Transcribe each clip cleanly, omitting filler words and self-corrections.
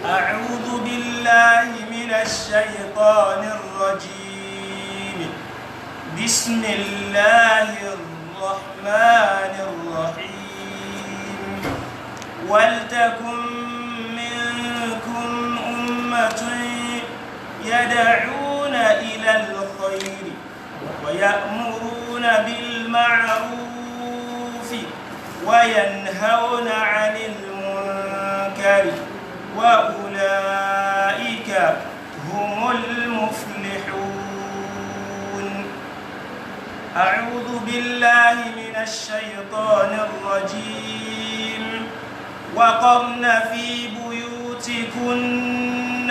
أعوذ بالله من الشيطان الرجيم. بسم الله الرحمن الرحيم. ولتكن منكم أمة يدعون إلى الخير ويأمرون بالمعروف وينهون عن المنكر وأولئك هم المفلحون. أعوذ بالله من الشيطان الرجيم. وقرن في بيوتكن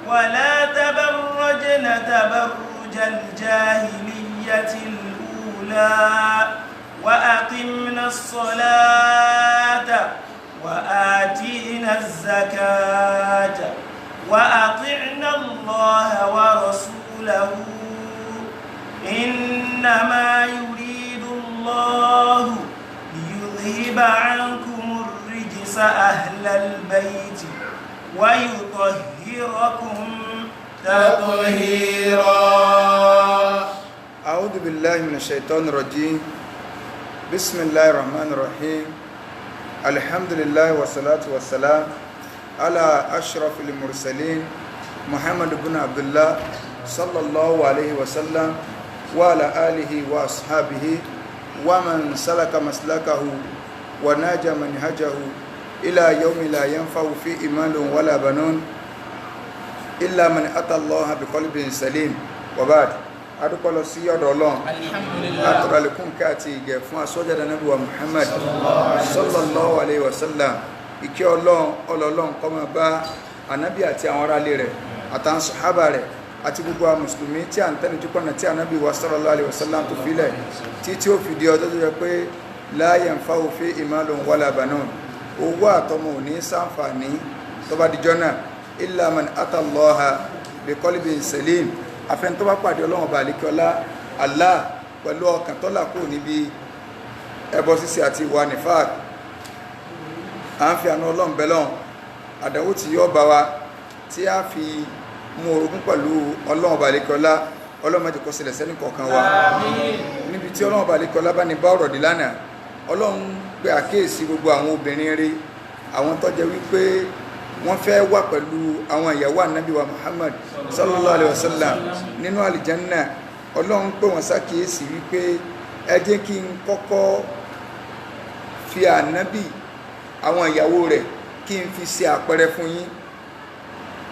ولا تبرجن تبرج الجاهلية الأولى وأقمنا الصلاة وآتينا الزكاة وأطعنا الله ورسوله إنما يريد الله ليذهب عنكم الرجس أهل البيت ويطهركم تطهيرا. أعوذ بالله من الشيطان الرجيم. بسم الله الرحمن الرحيم. الحمد لله والصلاة والسلام على أشرف المرسلين محمد بن عبد الله صلى الله عليه وسلم وعلى آله وأصحابه ومن سلك مسلكه وناج منهجه إلى يوم لا ينفع فيه إيمان ولا بنون إلا من أتى الله بقلب سليم. وبعد adúpẹ́ lọ sí ọ̀dọ̀ Ọlọ́run àtọ̀rọ̀lẹ́kùn káàtì ìgẹ̀ fún asọ́jáde Ànábì wa Muhammad sallallahu alayhi wa sallam. ìkẹ́ Ọlọ́run kó máa bá Ànábì àti àwọn ará ilé rẹ̀ àtàwọn sàhábà rẹ̀ àti gbogbo àwọn mùsùlùmí tí à ń tẹ́lẹ̀ tí pọ̀nà tí Ànábì wa sallallahu alayhi wa sallam tó filẹ̀ tí ó fi di ọjọ́ tó yẹ pé la yanfa'u fihi malun wala banun, owó àtọmọ ò ní ṣàǹfààní tó bá dijọ́ náà illa man ata Allaha bi qalbin salim, afẹ́n tó bá pàdé Ọlọ́run ọba àlékiọlá Allah pẹ̀lú ọkàn tó là kúrò níbi ẹbọ ṣíṣe àti ìwà nifaq. à ń fi àánú Ọlọ́run bẹ lọ́hùn àdánwò tí yóò bá wa tí a fi mú orogún pẹ̀lú Ọlọ́run ọba àlékiọlá, Ọlọ́run má jẹ́ kó ṣẹlẹ̀ sẹ́ni kọ̀ọ̀kan wa. níbi tí Ọlọ́run ọba àlékiọlá bá ní bá ọ̀rọ̀ dé lánàá, Ọlọ́run pé àkíyèsí gbogbo àwọn obìnrin rí, àwọn tó jẹ́ wípé wọ́n fẹ́ wà pẹ̀lú àwọn ìyàwó Ànábì wa Muhammad sallallahu alaihi wasallam nínú àlìjánná. Ọlọ́run pé wọ́n ṣàkíyèsí wípé ẹ jẹ́ kí n kọ́kọ́ fi Ànábì àwọn ìyàwó rẹ̀ kí n fi ṣe àpẹẹrẹ fún yín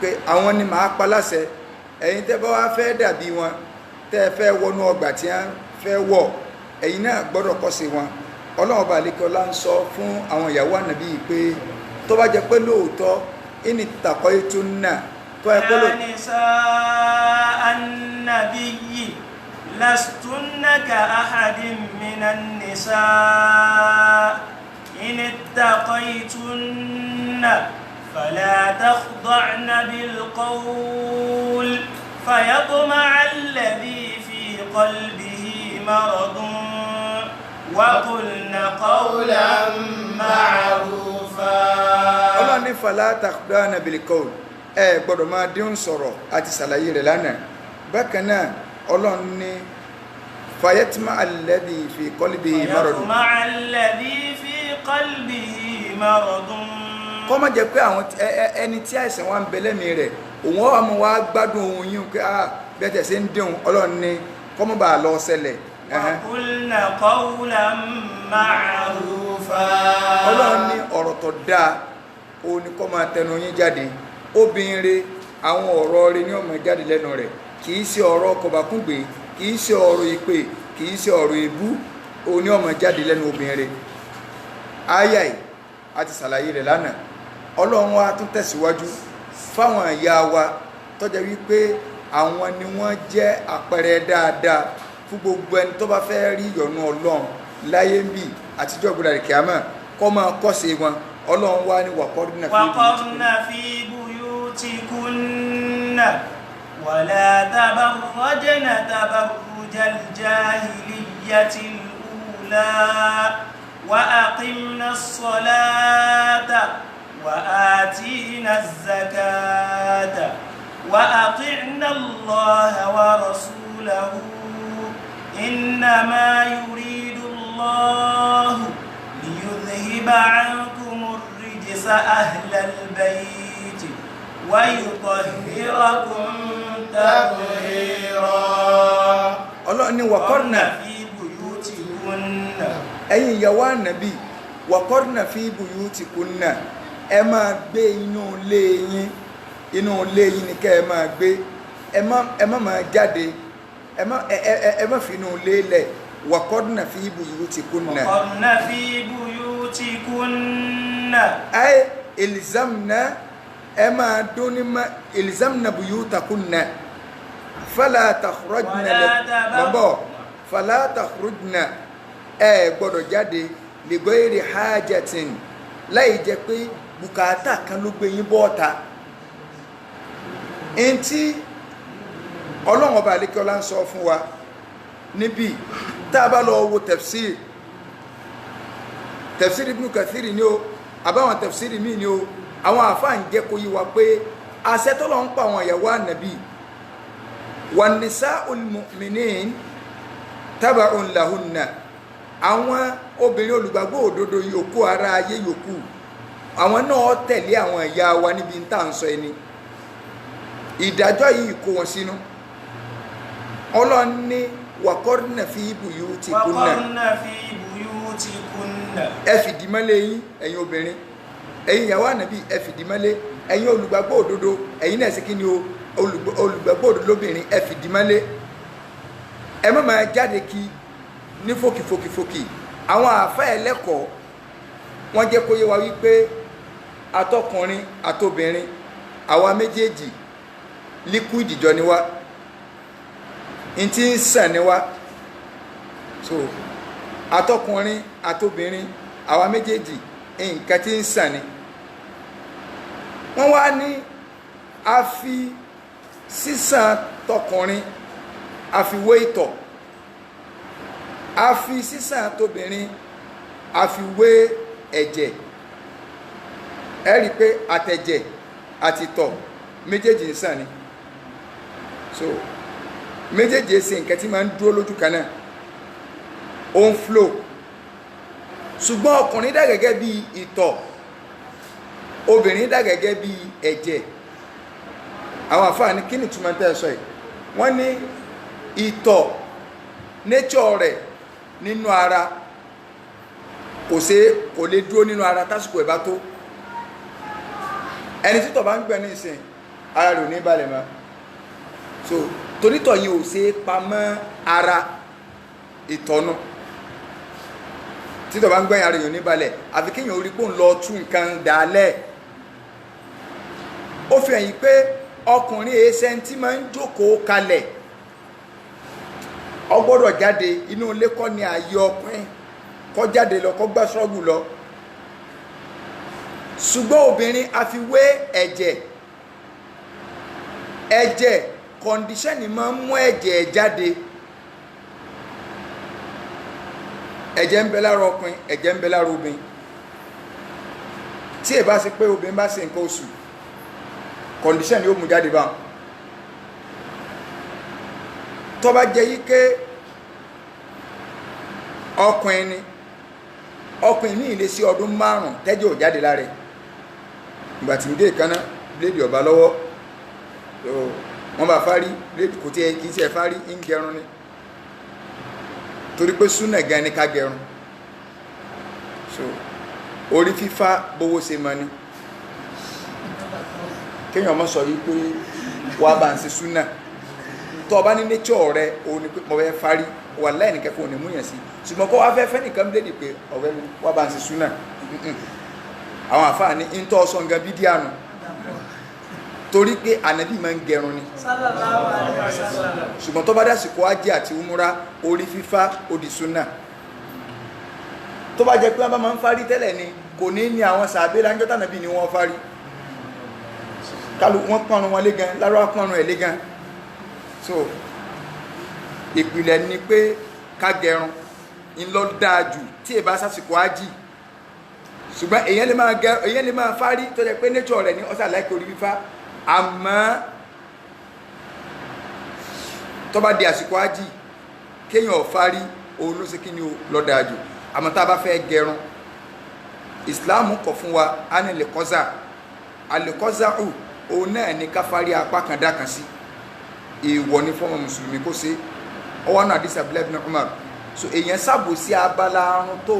pé àwọn ni màá pa láṣẹ, ẹ̀yin tẹ́ bá wá fẹ́ dàbí wọn, tẹ́ ẹ fẹ́ wọnú ọgbà tí wọ́n fẹ́ wọ̀, ẹ̀yin náà gbọ́dọ̀ kọ́ sí wọn. Ọlọ́run ọba àlékiọlá ń sọ fún àwọn ìyàwó Ànábì pé tó bá jẹ́ pé lóòótọ́ ìní tàkọ́ ètò náà tó ẹ pé lóòótọ́. nisa annabiyyi lastunna ka ahadin minan nisa in ittaqaytunna fala takhda'na bil qawl fayatma'a alladhi fi qalbihi maradun وَقُلْنَا قَوْلًا مَعْرُوفًا. Ọlọ́run ní fala takhda'na bil qawl, ẹ gbọ́dọ̀ máa dín sọ̀rọ̀ àti ṣàlàyé rẹ̀ lánàá. bákan náà Ọlọ́run ní fayatma'a alladhi fi qalbihi maradun. فَيَطْمَعَ الَّذِي فِي قَلْبِهِ مَرَضٌ. kó má jẹ́ pé àwọn ẹni tí àìsàn wa ń bẹ lẹ́mìí rẹ̀ òun wà mú wa gbádùn ohun yín pé bẹ́ẹ̀ tẹ̀ sí ń dín Ọlọ́run ní kó má bàa lọ ṣẹlẹ̀. وَقُلْنَا قَوْلًا مَعْرُوفًا. Ọlọ́run ní ọ̀rọ̀ tó dáa òun ni kó máa tẹnu yín jáde. obìnrin àwọn ọ̀rọ̀ rẹ̀ ní ó máa jáde lẹ́nu rẹ̀, kì í ṣe ọ̀rọ̀ kọbakúgbe, kì í ṣe ọ̀rọ̀ ìpè, kì í ṣe ọ̀rọ̀ èébú, òun ni ó máa jáde lẹ́nu obìnrin. àyà yìí a ti ṣàlàyé rẹ̀ lánàá. Ọlọ́run wa tún tẹ̀síwájú fáwọn ìyá wa tó jẹ́ wípé àwọn ni wọ́n jẹ́ àpẹẹrẹ dáadáa fún gbogbo ẹni tó bá fẹ́ rí ìyọ́nú Ọlọ́run láyé ń bì àtijọ́ ìgbéra kíámà kó máa kọ́ṣe wọn. Ọlọ́run wá ní waqarna fi buyutikunna wala tabarrajna tabarrujal jahiliyyatil ula wa aqimna as-salata وآتينا الزكاة وأطعنا الله ورسوله إنما يريد الله ليذهب عنكم الرجس أهل البيت ويطهركم تطهيرا. Ọlọ́run ní waqarna في بيوتكن ẹ̀yin ìyàwó Ànábì waqarna fi buyutikunna ẹ máa gbé inú ilé yín ni kẹ́ ẹ máa gbé ẹ má máa jáde ẹ má fi inú ilé lẹ̀ waqarna fi buyutikunna وقرن في بيوتكن ay ilzamna ẹ máa dúnni má ilzamna buyutakunna fala takhrujna fala takhrujna ẹ gbọ́dọ̀ jáde li ghairi hajatin láì jẹ́ pé bùkátà kan ló gbé yín bọ́ọ̀ta in tí Ọlọ́run Ọba àlékọ́lá ń sọ fún wa níbi tá a bá lọ wo tafsir Ibn Kathir ni o àbáwọn tafsir míì ni o àwọn àfáà ń jẹ́ kó yí wa pé àṣẹ t'Ọlọ́run ń pa àwọn ìyàwó Ànábì wan nisa'ul mu'minin taba'un lahunna àwọn obìnrin olùgbàgbọ́ òdodo yòókù ara ayé yòókù àwọn náà tẹ̀lé àwọn ìyá wa níbi tá à ń sọ ẹni ìdájọ́ yìí kó wọn sínú Ọlọ́run ní waqarna fi buyutikunna ẹ fìdí mọ́lé yín ẹ̀yin obìnrin ẹ̀yin ìyàwó Ànábì ẹ fìdí mọ́lé ẹ̀yin olùgbàgbọ́ òdodo ẹ̀yin náà sì kí ni o olùgbàgbọ́ òdodo lóbìnrin ẹ fìdí mọ́lé ẹ má máa jáde kí ní fòkìfòkìfòkì àwọn àfáà ẹlẹ́kọ̀ọ́ wọ́n jẹ́ kó yé wa wípé atọ́kùnrin àtobìnrin àwa méjèèjì liquid jọ ni wá n tí ń sàn ni wá so atọ́kùnrin àtobìnrin àwa méjèèjì nǹkan tí ń sàn ni wọ́n wá ní a fi sísàn tọkùnrin a fi wé ìtọ̀ a fi sísàn tóbìnrin a fi wé ẹ̀jẹ̀ ẹ rí i pé àtẹ̀jẹ̀ àti ìtọ̀ méjèèjì ń sàn ni so méjèèjì ṣe nǹkan tí máa ń dúró lójú kan náà ó ń flow ṣùgbọ́n ọkùnrin dà gẹ́gẹ́ bí ìtọ̀ obìnrin dà gẹ́gẹ́ bí ẹ̀jẹ̀ àwọn àfáà ní kí ni túmọ̀ tẹ́ ẹ sọ yìí wọ́n ní ìtọ̀ nature rẹ̀ nínú ara kò lè dúró nínú ara tásìkò ẹ̀ bá tó ẹni títọ̀ bá ń gbẹ̀ ní ìsìn ara rẹ̀ ò ní balẹ̀ mọ́ so torítọ̀ yìí ò ṣe é pamọ́ ara ìtọ̀nù títọ̀ bá ń gbẹ̀yìn ara rẹ̀ ò ní balẹ̀ àfi kéèyàn orí pò ń lọ tú nǹkan dálẹ̀ ó fi hàn yí pé ọkùnrin èéṣẹ́ tí máa ń jókòó kalẹ̀ ó gbọ́dọ̀ jáde inú ilé kọ́ ni ààyè ọkùnrin kó jáde lọ kó gbá ṣọ́ọ̀bù lọ ṣùgbọ́n obìnrin a fi wé ẹ̀jẹ̀ kọ̀ǹdíṣẹ́nì máa ń mú ẹ̀jẹ̀ jáde ẹ̀jẹ̀ ń bẹ lára ọkùnrin ẹ̀jẹ̀ ń bẹ lára obìnrin tí ẹ bá ṣe pé obìnrin bá ṣe nǹkan oṣù kọ̀ǹdíṣẹ́nì yóò mú jáde báwọn tó bá jẹ́ yí ké ọkùnrin ní ilé sí ọdún 5 tẹ́jẹ̀ ò jáde lára ìgbà tí ń dé ìkaná bléèdì ọ̀bá lọ́wọ́ wọ́n bá fárí bléèdì kò tí ẹ kìí ṣe fárí ń gẹrun ni torí pé súnà gan ni ká gẹrun so orí fífá bówó ṣe mọ ni kéèyàn mọ́ sọ yí pé wà bá ń ṣe súnà tó ọba ní nature rẹ òun ni pé mo fẹ́ fárí wà láì nìkẹ́ fún òní múyàn sí ṣùgbọ́n kó wá fẹ́ nìkan bléèdì pé ọ̀rẹ́ mi wà bá ń ṣe súnà àwọn àfáà ní ń tọ́ ọsọ nǹkan bídíà nù torí pé ànábì máa ń gẹrun ni ṣùgbọ́n tó bá dásìkò ájì àti umura orí fífá odi súnà tó bá jẹ́ pé wọ́n bá máa ń fárí tẹ́lẹ̀ ni kò ní ní àwọn sàbẹ́ láńjọ́ tànàbí ni wọ́n fárí kálù wọ́n pọnrún wọn lé gan lárọ́ pọnrún ẹ̀ lé gan so ìpìlẹ̀ ni pé ká gẹrun ń lọ dáa jù tí èbá sásìkò ájì ṣùgbọ́n èyàn lè máa fárí tó jẹ́ pé nature rẹ̀ ní ọ́sà láìkí orí fífá àmọ́ tó bá di àsìkò ájì kéèyàn fárí òun ló ṣe kí ni ó lọ́dájú àmọ́ tá a bá fẹ́ gẹrun Islam kọ̀ fún wa á ní alẹ́kọ́zá òun náà ní ká fárí apá kan dákan sí èèwọ̀ ní fọ́mọ mùsùlùmí kó ṣe ọwọ́ náà àdìsí Abdullahi ibn Umar so èèyàn sábò sí abala arun tó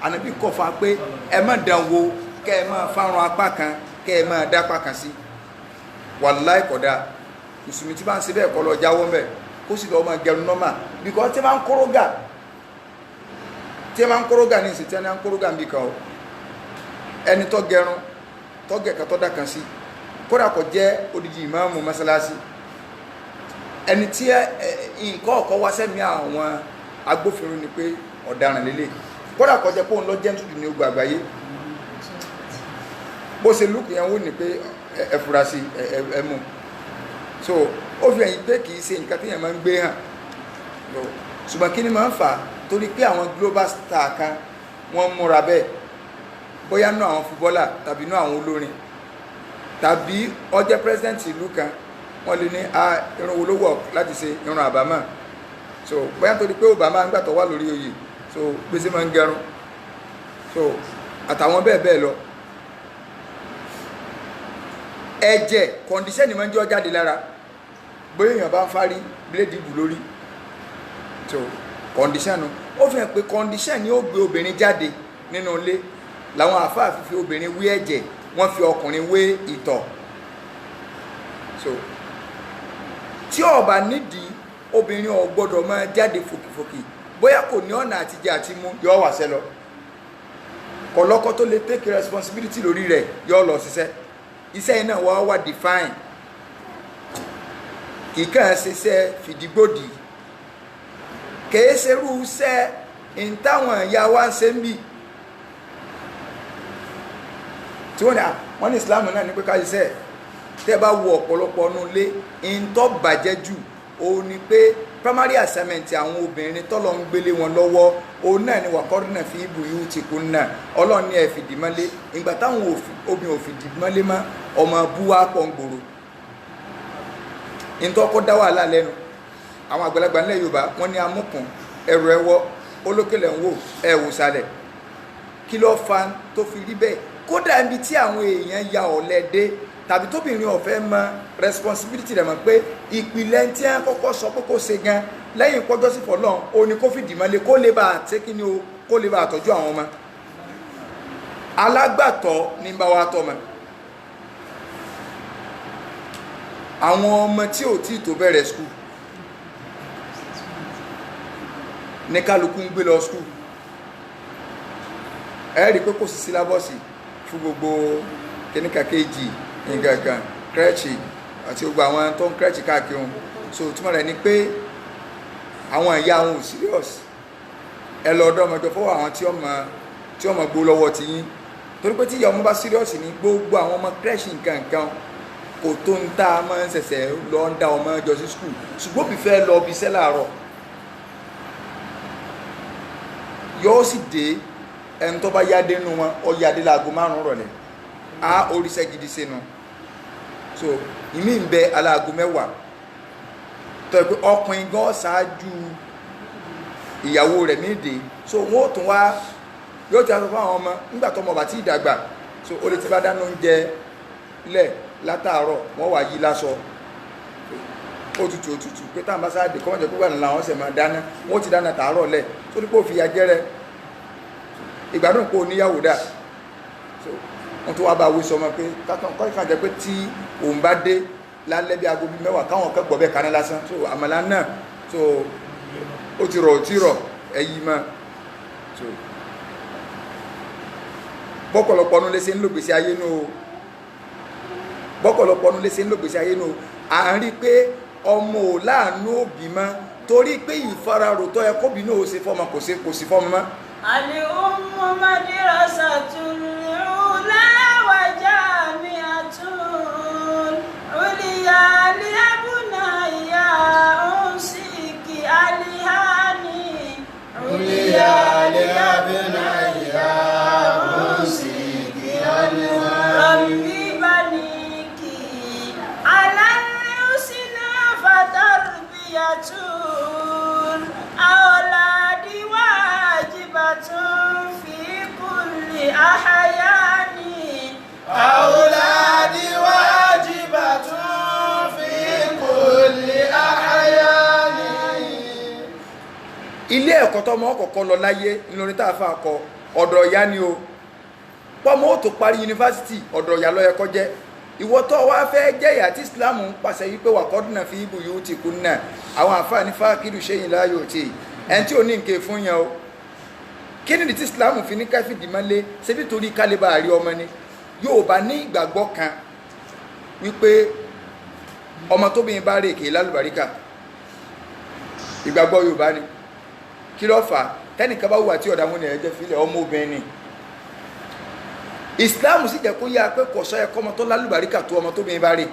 ànábì kọ̀ fún wa pé ẹ má dán wò kẹ́ ẹ máa fárun apá kan kẹ́ ẹ máa dá apá kan sí wàláì kódà mùsùlùmí tí bá ń ṣe bẹ́ẹ̀ kọ́ lọ jáwọ́ mẹ́ kó sì lọ́ọ́ máa gẹrun nọ́mà bíkọ́ tí máa ń kórógà ní ìsìn tí wọ́n ń kórógà níbi kan o ẹni tó gẹrun tó gẹ̀ kan tó dá kan sí kódà kò jẹ́ odidi ìmáàmù mọ́sálásí ẹni tí nǹkan ọ̀kọ́ wá sẹ́mi àwọn agbófinró ni pé ọ̀daràn lélẹ̀ kódà kò jẹ́ pé òun lọ jẹ́ nítorí ní ogun àgbáyé bó ṣe lùkù yẹn wò ní pé ẹ fura sí ẹ mú so ó fi ẹ̀yìn pé kì í ṣe nǹkan tí yẹn máa ń gbé hàn ṣùgbọ́n kí ni máa ń fà á torí pé àwọn global star kan wọ́n múra bẹ́ẹ̀ bóyá náà àwọn fúbọ́là tàbí náà àwọn olórin tàbí ó jẹ́ president ìlú kan wọ́n lè ní irun wo ló wọ̀ láti ṣe irun àbámọ̀ so bóyá torí pé Obama ń gbàtọ̀ wà lórí oyè so gbèsè máa ń gẹrun so àtàwọn bẹ́ẹ̀ bẹ́ẹ̀ lọ ẹ̀jẹ̀ kọ̀ǹdíṣẹ́nì máa ń jẹ́ jáde lára bóyá èèyàn bá ń fárí bíléèdì bù lórí so kọ̀ǹdíṣẹ́nì ó fi hàn pé kọ̀ǹdíṣẹ́nì ó gbé obìnrin jáde nínú ilé làwọn àáfàá fi obìnrin wé ẹ̀jẹ̀ wọ́n fi ọkùnrin wé ìtọ̀ so tí ó bá nídìí obìnrin ò gbọ́dọ̀ máa jáde fòkìfòkì bóyá kò ní ọ̀nà àtijẹ àti mú yọ wà sẹ́ lọ kọ̀lọ́kọ́ tó lè take responsibility lórí rẹ̀ yọ lọ ṣiṣẹ́ iṣẹ́ iná wà define kìíkàn ṣiṣẹ́ fìdígbòdì kèé ṣerú iṣẹ́ ìntàwọn ìyá wa ń ṣe ń bì tí wọ́n ní Islam náà ní pé ká ṣiṣẹ́ tẹ́ bá wo ọ̀pọ̀lọpọ̀ ọ̀nà ilé ìntọ́ bàjẹ́ jù òun ni pé primary assignment àwọn obìnrin tọ́lọ̀ ń gbélé wọn lọ́wọ́ òun náà ni wàkọ́rìnà fi ibù yìí ti kún náà ọlọ́run ní ẹ̀ fìdí mọ́lé ìgbà táwọn obìnrin ò fìdí mọ́lé mọ́ ọmọ búwa pọ̀ ń gbòòrò ìntọ́ kó dá wàhálà lẹ́nu àwọn àgbàlagbà nílẹ̀ Yorùbá wọ́n ní amúkùn ẹrù ẹwọ́ olókèlè ń wò ẹ̀wò sálẹ̀ kí ló fa tó fi rí bẹ́ẹ̀ kódà ibi tí àwọn èèyàn ya ọ̀lẹ́dẹ́ tàbí tóbìnrin ọ̀fẹ́ mọ responsibility rẹ̀ mọ̀ pé ìpìlẹ̀ tí wọ́n kọ́kọ́ sọ pé kó ṣe gan lẹ́yìn pọ́jọ́ sí fọlọ́n ó ní kó fìdí mọ́lé kó lè bá àtẹ́kíní o kó lè bá àtọ́jú àwọn ọmọ alágbàtọ́ ní bá wa tọ́ mọ́ àwọn ọmọ tí ò tí tó bẹ̀rẹ̀ skul ní kálukú ń gbé lọ skul ẹ rí i pé kò sí sílábọ̀sì fún gbogbo kìnnìkan kejì nǹkan kírẹ́ẹ̀chì àti gbogbo àwọn tó ń kírẹ́ẹ̀chì káàkiri wọn so túmọ̀ rẹ̀ ni pé àwọn ìyá wọn ò serious ẹ lọ ọ̀dọ̀ ọmọdé fọwọ́ àwọn tí ọmọ gbó lọ́wọ́ ti yín torí pé tí ìyá ọmọ bá serious ni gbogbo àwọn ọmọ kírẹ́ẹ̀chì nǹkan kò tó ń tá a máa ń ṣẹ̀ṣẹ̀ lọ ń dá ọmọ ẹjọ́ sí skul ṣùgbọ́n òbí fẹ́ lọ bí iṣẹ́ láàárọ̀ yóò sì dé ẹni tó bá yáde nù wọn ọ yáde láago 5 rọ̀lẹ́ a oríṣẹ́ gidi sínú so ìmí ń bẹ aláago 10 tó yẹ pé ọkùnrin gan ṣáájú ìyàwó rẹ̀ nídè so wọn ò tún wá yóò ti aṣọ fún àwọn ọmọ nígbà tó ọmọ bá ti dàgbà so ó lè ti bá dáná oúnjẹ lẹ̀ látàárọ̀ wọ́n wá yí láṣọ òtútù pé táwọn bá sáà dé kọ́mọ̀jẹ̀ púpọ̀ nà làwọn ṣẹ̀ máa dáná wọ́n ti dáná tàárọ̀ lẹ̀ tó ní pé òfin ajẹ́rẹ́ ìgbádùn pé oníyàwó dà so wọ́n tó wá bá wí sọmọ pé kọ́ ìkàn jẹ́ pé tí òun bá dé lálẹ́ bí aago 10 káwọn kẹ́ gbọ́ bẹ́ẹ̀ kaná lásán so àmàlà náà so ó ti rọ̀ ẹ̀yí mọ́ so bọ́kọ̀lọpọ̀ ọdún lé sí ń lògbèsí ayé nù o bọ́kọ̀lọpọ̀ ọdún lé sí ń lògbèsí ayé nù o à ń rí pé ọmọ ò láàánú òbí mọ́ torí pé ìfararò tó yẹ kóbi náà ó ṣe fọ́mọ kò sí fọ́mọ mọ́. الأم مدرسة العلا وجامعة عليا لأبنائي أوصيك ألهاني عليا لأبنائي أوصيك ẹ̀kọ́ tó mọ́ kọ̀kọ́ lọ láyé nílòrí tá a fà kọ ọ̀dọ̀ ìyá ni o pọ́mọ́ ó tó parí yunifásitì ọ̀dọ̀ ìyá ló yẹ kó jẹ́ ìwọ tó wá fẹ́ jẹ́ ìyá tí Islam ń pàṣẹ wípé wà kọ́dúnà fi ibù yóò ti kú náà àwọn àǹfààní fákìlù ṣéyìn láyò tí ẹni tí ò ní nǹkan fún yẹn o kí ni tí Islam fi ní káfíìdì mọ́lé ṣebí torí kálíbà àrí ọmọ ni yóò bá ní ìgbàgbọ́ kan wípé ọmọ tóbìnrin bá rè kèé lálùbáríkà ìgbàgbọ́ Yorùbá ni kí ló fà tẹ́nìkan bá wùwà tí ọ̀dà múni ẹ̀jẹ̀ fílẹ̀ ọmọ obìnrin ni Islam sì jẹ́ kó yá pé kò sọ ẹ̀kọ́ ọmọ tó lálùbáríkà tó ọmọ tóbìnrin bá rè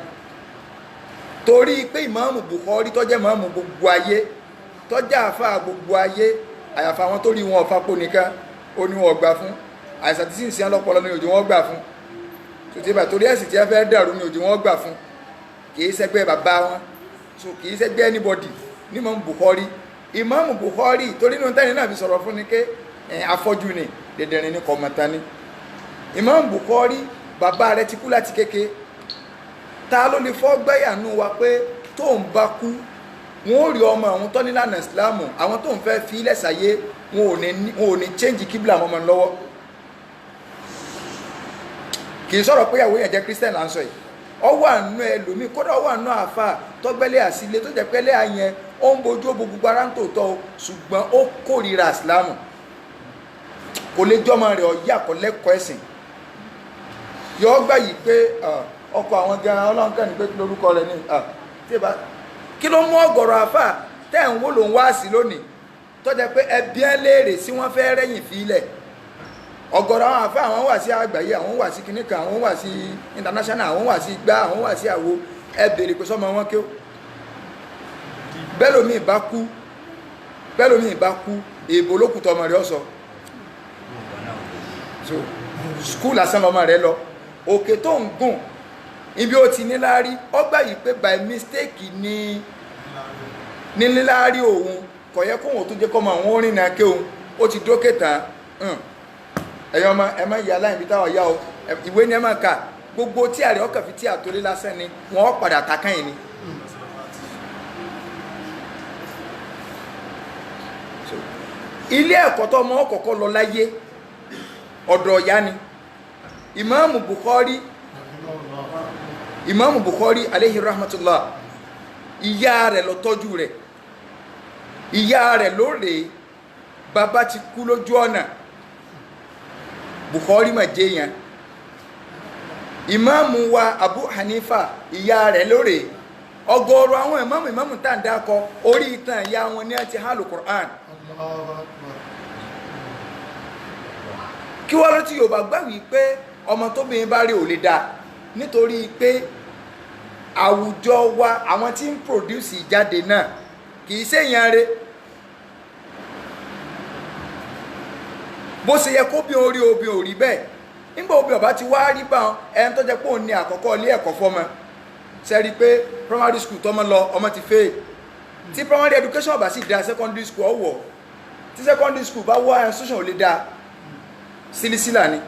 torí pé ìmáàmù Bukhari tó jẹ́ ìmáàmù gbogbo ayé tó jẹ́ àfáà gbogbo ayé àyàfà àwọn tó rí wọn ọ̀fà pò nìkan ó ní wọn ọgbà fún àìsàn tí sì ń sin ọlọ́pọlọ ní òjò wọn gbà fún tòtí torí ẹ̀sìn tí ẹ fẹ́ dàrú ní òjò wọn gbà fún kìí ṣẹgbẹ́ bàbá wọn so kìí ṣẹgbẹ́ anybody ní Imam Bukhari Imam Bukhari torí inú tẹ́ni náà fi sọ̀rọ̀ fún ni pé afọ́jú ni dẹ̀dẹ̀rin ní kọ̀mọ̀tán ni Imam Bukhari bàbá rẹ̀ ti kú láti kéke ta ló lè fọ́ gbẹ́yànú wa pé tó ń bá kú wọn ò rí ọmọ àwọn tó nílànà Ìsìlámù àwọn tó ń fẹ́ fi ilẹ̀ sàyé wọn ò ní change kíbla ọmọ lọ́wọ́ kì í sọ̀rọ̀ pé ìyàwó yẹn jẹ́ Christian là ń sọ yìí ọ wà nù ẹlòmíì kódà ọ wà nù àfà tọgbẹ́lẹ́ àsílẹ̀ tó jẹ́ pẹ́lẹ́ àyẹn ó ń bojú ó gbogbo ara ń tòótọ́ o ṣùgbọ́n ó kórìíra Ìsìlámù kò lè jọmọ rẹ̀ ọ̀yà kò lẹ́kọ̀ọ́ ẹ̀sìn yọ gbà yìí pé ọkọ̀ àwọn gan ọlọ́nkàn ní pé lórúkọ rẹ̀ ní kí ló mú ọ̀gọ̀rọ̀ àfà tẹ́ ń wó ló ń wá sí lónìí tó jẹ́ pé ẹbí ẹ léèrè sí wọ́n fẹ́ rẹ́yìn fílẹ̀ ọ̀gọ̀rọ̀ àwọn àfà àwọn wà sí àgbáyé àwọn wà sí kìnnìkan àwọn wà sí international àwọn wà sí gbá àwọn wà sí àwo ẹ bèrè pé sọmọ wọn kí ó bẹ́lòmíì bá kú èèbò ló kù tọmọ rẹ̀ ọ̀sọ̀ so skul lásán lọmọ rẹ̀ lọ òkè tó ń gùn ibi ó ti níláárí ó gbà yìí pé by mistake ní níláárí òun kò yẹ kóhun tó jẹ́ kọ́mọ àwọn orin náà ké òun ó ti dókè tán ẹ̀yọ́ ọmọ ẹ má yà láì bí táwọn yá o ìwé ni ẹ má kà gbogbo tí àrẹ ọkàn fi tí àtòlé lásán ni wọ́n padà takán yìí ni ilé ẹ̀kọ́ tó ọmọ ọkọ̀ọ̀kọ́ lọ láyé ọ̀dọ̀ ọ̀yá ni Imam Bukhari alayhi rahmatullah ìyá rẹ̀ lọ tọ́jú rẹ̀ ìyá rẹ̀ lóòrè bàbá ti kú lójú ọ̀nà Bukhari mà jẹ́ yẹn Imam wa Abu Hanifa ìyá rẹ̀ lóòrè ọ̀gọ̀rọ̀ àwọn ìmáàmù tá à ń dákọ orí ìtàn ìyá wọn ní àti hálù Qur'an kí wọ́n ló tí Yorùbá gbà wí pé ọmọ tóbìnrin bá rí ò lè dáa nítorí pé àwùjọ wa àwọn tí ń produce ìjáde náà kìí ṣèyàn rẹ̀ bó ṣe yẹ kó bí orí obì ò rí bẹ́ẹ̀ nígbà obì ọba ti wá rí bá wọn ẹni tó jẹ́ pé òun ní àkọ́kọ́ ilé ẹ̀kọ́ fọ́mọ sẹ́rí pé primary school tọ́mọ lọ ọmọ ti fail tí primary education ọba sì dá secondary school ọwọ́ tí secondary school bá wá institution ò lè dá sílísílà ni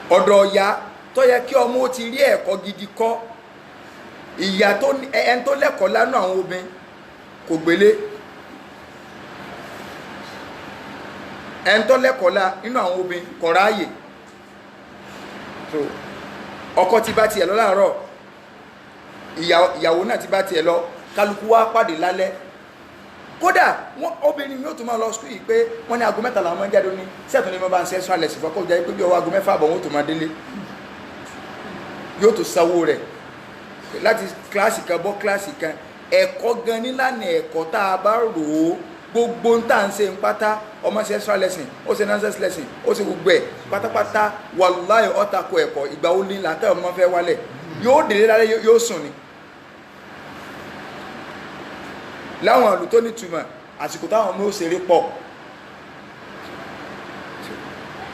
ọ̀dọ̀ ọ̀yá tó yẹ kí ọmọ ó ti rí ẹ̀kọ́ gidi kọ́ ìyá tó ẹni tó lẹ́kọ̀ọ́ lánàá àwọn obìnrin kò gbélé ẹni tó lẹ́kọ̀ọ́ lá nínú àwọn obìnrin kò ráàyè so ọkọ ti bá tiẹ̀ lọ láàárọ̀ ìyàwó náà ti bá tiẹ̀ lọ kálukú wá pàdé lálẹ́ kódà obìnrin yóò tún máa lọ skul yìí pé wọ́n ní aago 3 làwọn máa ń jáde ní sẹ́ẹ̀tún ní mo bá ń sẹ́sọ́ alẹ̀ sí fọ́kọ́ jẹ́ pé bí ọwọ́ aago 6 àbọ̀ wọn tó máa délé yóò tó sanwó rẹ̀ láti kíláàsì kan bọ́ kíláàsì kan ẹ̀kọ́ gan nílànà ẹ̀kọ́ tá a bá rò ó gbogbo ń tà ń ṣe ń pátá ọmọ ṣe extra lesson ó ṣe nonsense lesson ó ṣe gbogbo ẹ̀ pátápátá wàláhì ọ̀tàkù ẹ̀kọ́ ìgbà ó ní làtẹ́ ọmọ fẹ́ wálẹ̀ yóò délé lálẹ́ yóò sùn ni láwọn ìlú tó nítumọ̀ àsìkò táwọn ọmọ òṣèré pọ̀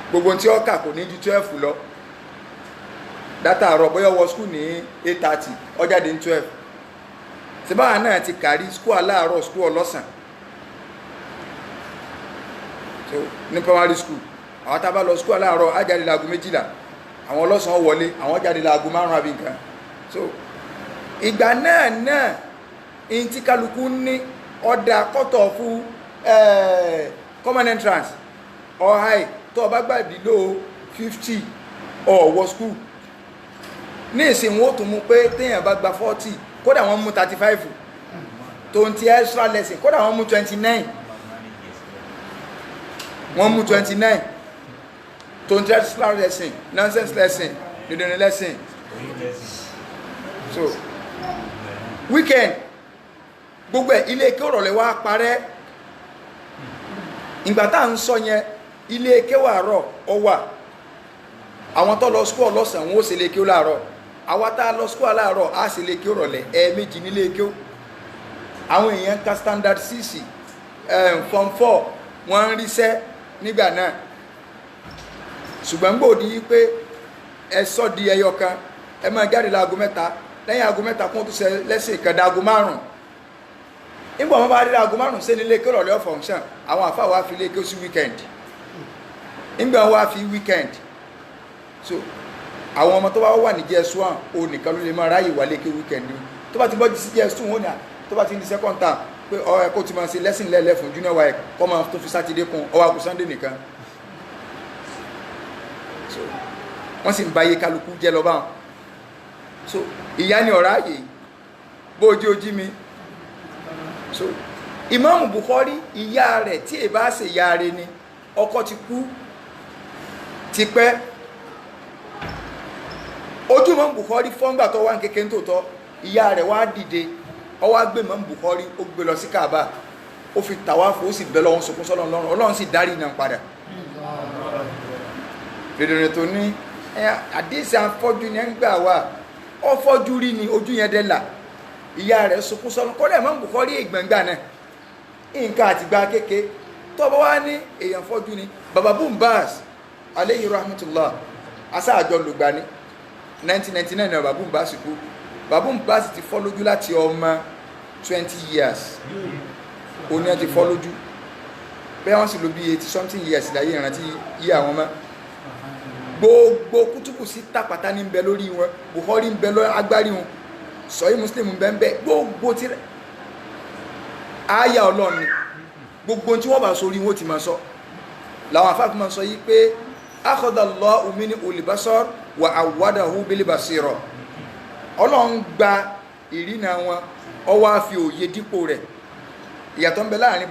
gbogbo tí ó kà kò ní ju 12 lọ dátà àrọ̀ bóyá wọ skul ní 8:30 ó jáde ní 12 síbáwá náà ti kàrí skul aláàárọ̀ skul ọlọ́sàn so ní primary school àwọn tá a bá lọ skul aláàárọ̀ á jáde láago 12 àwọn ọlọ́sàn wọlé àwọn jáde láago 5 àbí nǹkan so ìgbà náà in tí kálukú ní ọ̀dà kọ́tọ̀ fún common entrance or high tó bá gbà below 50 or wọ school ní ìsìn wọ́n tún mú pé téèyàn bá gba 40 kódà wọ́n mú 35 tó ń ti extra lesson kódà wọ́n mú 29 wọ́n mú 29 tó ń ti extra lesson nonsense lesson dídùn lesson so weekend gbogbo ẹ̀ ilé ike òrọ̀lẹ́ wá parẹ́ ìgbà tá à ń sọ yẹn ilé ike wàárọ̀ ọwà àwọn tó lọ school lọ́sàn wọn ó ṣe lè ike láàárọ̀ àwa tá a lọ school láàárọ̀ á ṣe lè ike òrọ̀lẹ́ ẹ̀ẹ̀mejì nílé ike àwọn èèyàn ka standard 6 form 4 wọ́n ń ríṣẹ́ nígbà náà ṣùgbọ́n gbòdì pé ẹ sọ di ẹyọ kan ẹ máa jáde láago mẹ́ta lẹ́yìn aago mẹ́ta kún tó ṣe lẹ́sìn ìkẹ̀dá aago márùn-ún nígbà wọn bá rí aago márùn-ún sí nílé ike òrọ̀lẹ́ function àwọn àfáà wá fi ilé ike sí weekend nígbà wọn wá fi weekend so àwọn ọmọ tó bá wà ní JS1 o nìkan ló lè máa ráyè wà lékè weekend ni tó bá ti bọ́ sí JS2 wọn ni tó bá ti ní second term pé ọ ẹ̀kọ́ ti máa ṣe lesson lẹ́lẹ́ fún junior wa kọ́ máa tó fi Saturday kún ọwọ́ àkú Sunday nìkan so wọ́n sì ń báyé kálukú jẹ́ lọ báwọn so ìyá ni ọ̀rá ààyè bójú ojí mi so Imam Bukhari ìyá rẹ̀ tí èbá ṣe ìyá rẹ̀ ni ọkọ ti kú ti pẹ́ ojú Imam Bukhari fọ́ngbà tó wà ní kékeré tó tọ́ ìyá rẹ̀ wá dìde ó wá gbé Imam Bukhari ó gbé lọ sí Kaaba ó fi tàwáfù ó sì bẹ́ lọ́wọ́ sọkún sọ́lọ́ lọ́rùn Ọlọ́run sì dárí náà padà rèdèrè tó ní àdéhìsí afọ́jú ni ẹ ń gbà wá ọ fọ́jú rí ni ojú yẹn dẹ́là ìyá rẹ̀ sọkún sọ́lọ́ kọ́lẹ̀ Imam Bukhari ìgbẹ̀ngbà náà nǹkan àtìgbà kéke tó bá wá ní èèyàn fọ́jú ni baba Bumbaz alayhi rahmatullah asáàjọ lùgbà ní 1999 náà baba Bumbaz kú baba Bumbaz ti fọ́ lójú láti ọmọ 20 years ó ní ẹ ti fọ́ lójú bẹ́ẹ̀ wọ́n sì lò bí 80 something years láyé ìrántí yí àwọn ọmọ gbogbo kútùkù sí tàpátá ní ń bẹ lórí wọn Bukhari ń bẹ lọ agbárí wọn Sahih Muslim ń bẹ ń bẹ gbogbo tí àyà Ọlọ́run ni gbogbo tí wọ́n bá sórí wọn ti máa sọ láwọn afáàkùn máa sọ yí pé akhadallahu minhu al-basar wa awwadahu bil-basira Ọlọ́run gba ìrìnà wọn ó wá fi òye dípò rẹ̀ ìyàtọ̀ ń bẹ láàrin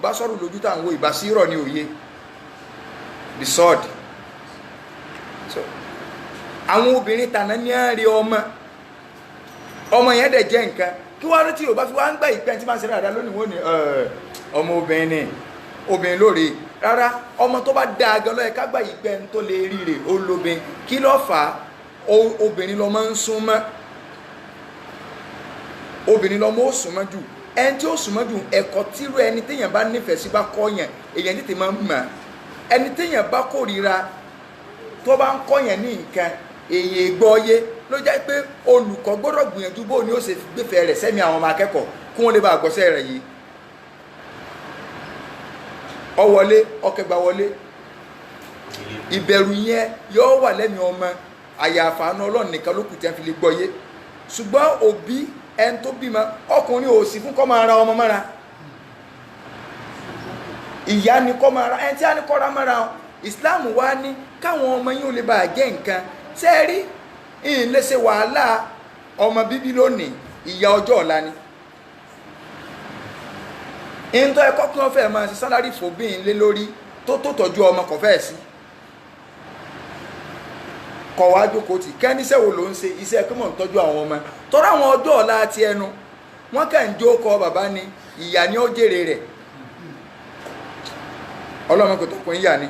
básọ̀rù lójú tàwọn ìbásírọ̀ ní òye the sword so àwọn obìnrin tàná ní àárí ọmọ yẹn dẹ̀ jẹ́ nǹkan kí wọ́n rántí ò bá fi wá ń gbà ìpẹ́ tí máa ń ṣe dáadáa lónìí wọ́n ní ọmọ obìnrin lóore rárá ọmọ tó bá dáa gan lọ́yẹ ká gbà ìpẹ́ tó lè rí rè ó lóbin kí ló fà á obìnrin lọ́mọ ń súnmọ́ obìnrin lọ́mọ ó súnmọ́ jù ẹni tí ó súnmọ́ jù ẹ̀kọ́ tírú ẹni téèyàn bá nífẹ̀ẹ́ sí bá kọ́yàn èèyàn tètè máa ń mọ̀ ẹni téèyàn bá kórìíra tó bá ń kọ́yàn ní nǹkan èèyàn gbọ́yé ló jẹ́ pé olùkọ́ gbọ́dọ̀ gbìyànjú bó ni ó ṣe gbéfẹ́ rẹ̀ sẹ́mi àwọn ọmọ akẹ́kọ̀ọ́ kí wọ́n lè bá àgbọ̀sẹ́ rẹ̀ yìí ọ wọlé ọkẹgbà wọlé ìbẹ̀rù yẹn yóò wà lẹ́nu ọmọ àyàfà àánú Ọlọ́run nìkan ló kù tí wọ́n fi lè gbọ́yé ṣùgbọ́n òbí ẹni tó bímọ ọkùnrin ò sí fún kọ́ máa ra ọmọ mọ́ra ìyá ni kọ́ máa ra ẹni tí a ní kọ́ ra mọ́ra Islam wá ní káwọn ọmọ yín ò lè bá jẹ́ nǹkan sẹ́ẹ̀rí ìyìn lè ṣe wàhálà ọmọ bíbí lónìí ìyá ọjọ́ ọ̀la ni ìntọ́ ẹ̀kọ́ kí wọ́n fẹ́ máa ṣe sálárì fòbíìn lé lórí tó tọ́jú ọmọ kọ̀ fẹ́ sí kọ̀ wá jókòó tì kẹ́níṣẹ́ wo ló ń ṣe iṣẹ́ kí mò ń tọ́jú àwọn ọmọ tọ́rọ àwọn ọjọ́ ọ̀la ti ẹnu wọ́n kẹ́ ń jó kọ bàbá ni ìyá ni ó jèrè rẹ̀ ọlọ́mọ kò tó kún ìyá ni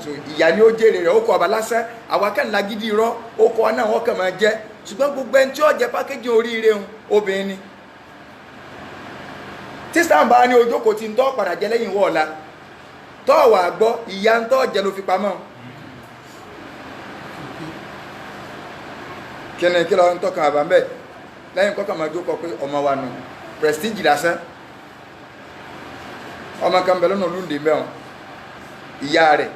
so ìyá ni ó jèrè rẹ̀ ó kọ ọba lásán àwọn akẹ́ńlá gidi rọ ó kọ náà wọ́n kàn máa jẹ́ ṣùgbọ́n gbogbo ẹni tí ó jẹ pákéjì oríire ń obìnrin ni tí sáàmbá ní ojókòó tí ń tọ́ padà jẹ lẹ́yìn wọ́ọ̀la tọ́ wà gbọ́ ìyá ń tọ́ jẹ ló fi pamọ́ kíni kí lọ ń tọ́kàn àbá ń bẹ̀ lẹ́yìn kọ́kàn máa jókòó pé ọmọ wa nù prestige lásán ọmọ kan bẹ̀ lọ́nà olúndé mẹ́wọ̀n ìyá rẹ̀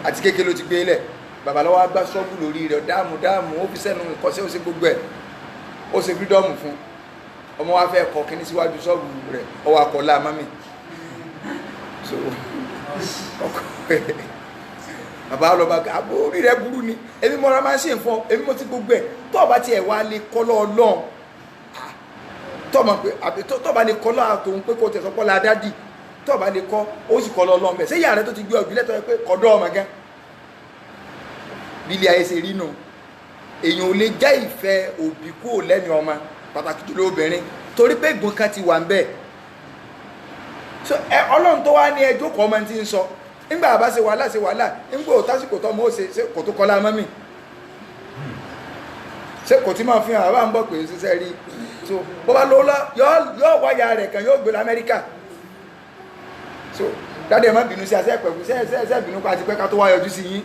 àti kékeré ló ti gbé lẹ̀ babalọ́wọ́ gbá ṣọ́ọ̀bù lórí rẹ̀ dáàmù ó fi sẹ́nu ìkọsẹ́ ó ṣe gbogbo ẹ̀ ó ṣe fídọ́ọ̀mù fún ọmọ wa fẹ́ kọ kíní síwájú ṣọ́ọ̀bù rẹ̀ ọwọ́ akọ̀ọ́lá mami so ọkọ bàbá ọlọ́ba àbò orí rẹ̀ burú ni èmi mọ́ra máa ń ṣe nǹkan èmi mo ti gbogbo ẹ̀ tó ọba tiẹ̀ wá lè kọ́ lọ́ọ̀lọ́ọ̀ tọ́ọ̀mọ̀ pé àbí tọ́ọ̀bá lè kọ́ lọ́ọ̀ àtòun pé kò tẹ̀sọ́ pọ́ la dádì tọ́ọ̀bá lè kọ́ ó sì kọ́ lọ́ọ̀lọ́ọ̀ bẹ̀ ṣé ìyá rẹ̀ tó ti gbé ọ̀gbìn lẹ́tọ̀ọ́ pé kọ́dọ̀ ọmọ gan bí ilé ayé ṣe rí nù èèyàn ò lè já ìfẹ́ òbí kúrò lẹ́nu ọmọ pàtàkì jùlọ obìnrin torí pé ìgbón kan ti wà ń bẹ̀ so ọlọ́run tó wá ní ẹjọ́ kọ́ ọmọ tí ń sọ nígbà bá ṣe wàhálà nígbà tásìkò tó mọ́ ṣe kò tó kọ́lá mọ́mì ṣe kò tí máa fi hàn àbá ń bọ̀ pé ṣiṣẹ́ rí so bó bá lówó lọ yóò wáyà rẹ̀ kan yóò gbé lamẹ́ríkà so dáadé má bínú sí àṣẹ pẹ̀lú ṣẹ́ bínú pa àti pẹ́ ká tó wá yọjú sí yín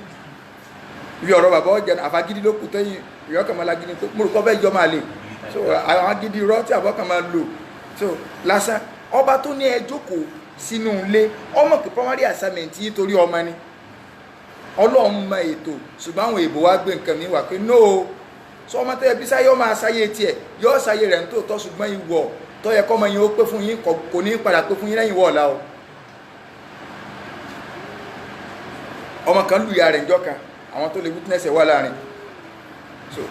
ibi ọ̀rọ̀ bàbá ọ̀jẹ̀ àfagídí ló kù tẹ́yìn ìyọ́kànmọ́lá gidi tó múrùkọ́ fẹ́ yọ máa lè so àwọn agídí rọ́ tí àbọ́kàn máa lò so lásán ọba tó ní ẹ jókòó sínú ilé ọmọ kí primary assignment yìí torí ọmọ ni ọlọ́run mọ ètò ṣùgbọ́n àwọn èèbò wá gbé nǹkan mi wà pé no so ọmọ tẹ́ bí sáyé ọmọ àsáyé tiẹ̀ yọ́ sáyé rẹ̀ tó tọ́ ṣùgbọ́n ìwọ̀ tó yẹ kọ́mọ yín ó pé fún yín kò ní padà pé fún yín lẹ́yìn wọ̀ọ̀la o ọmọ kan lù ya rẹ̀ njọ́ kan àwọn tó lè witness ẹ̀ wà láàrin so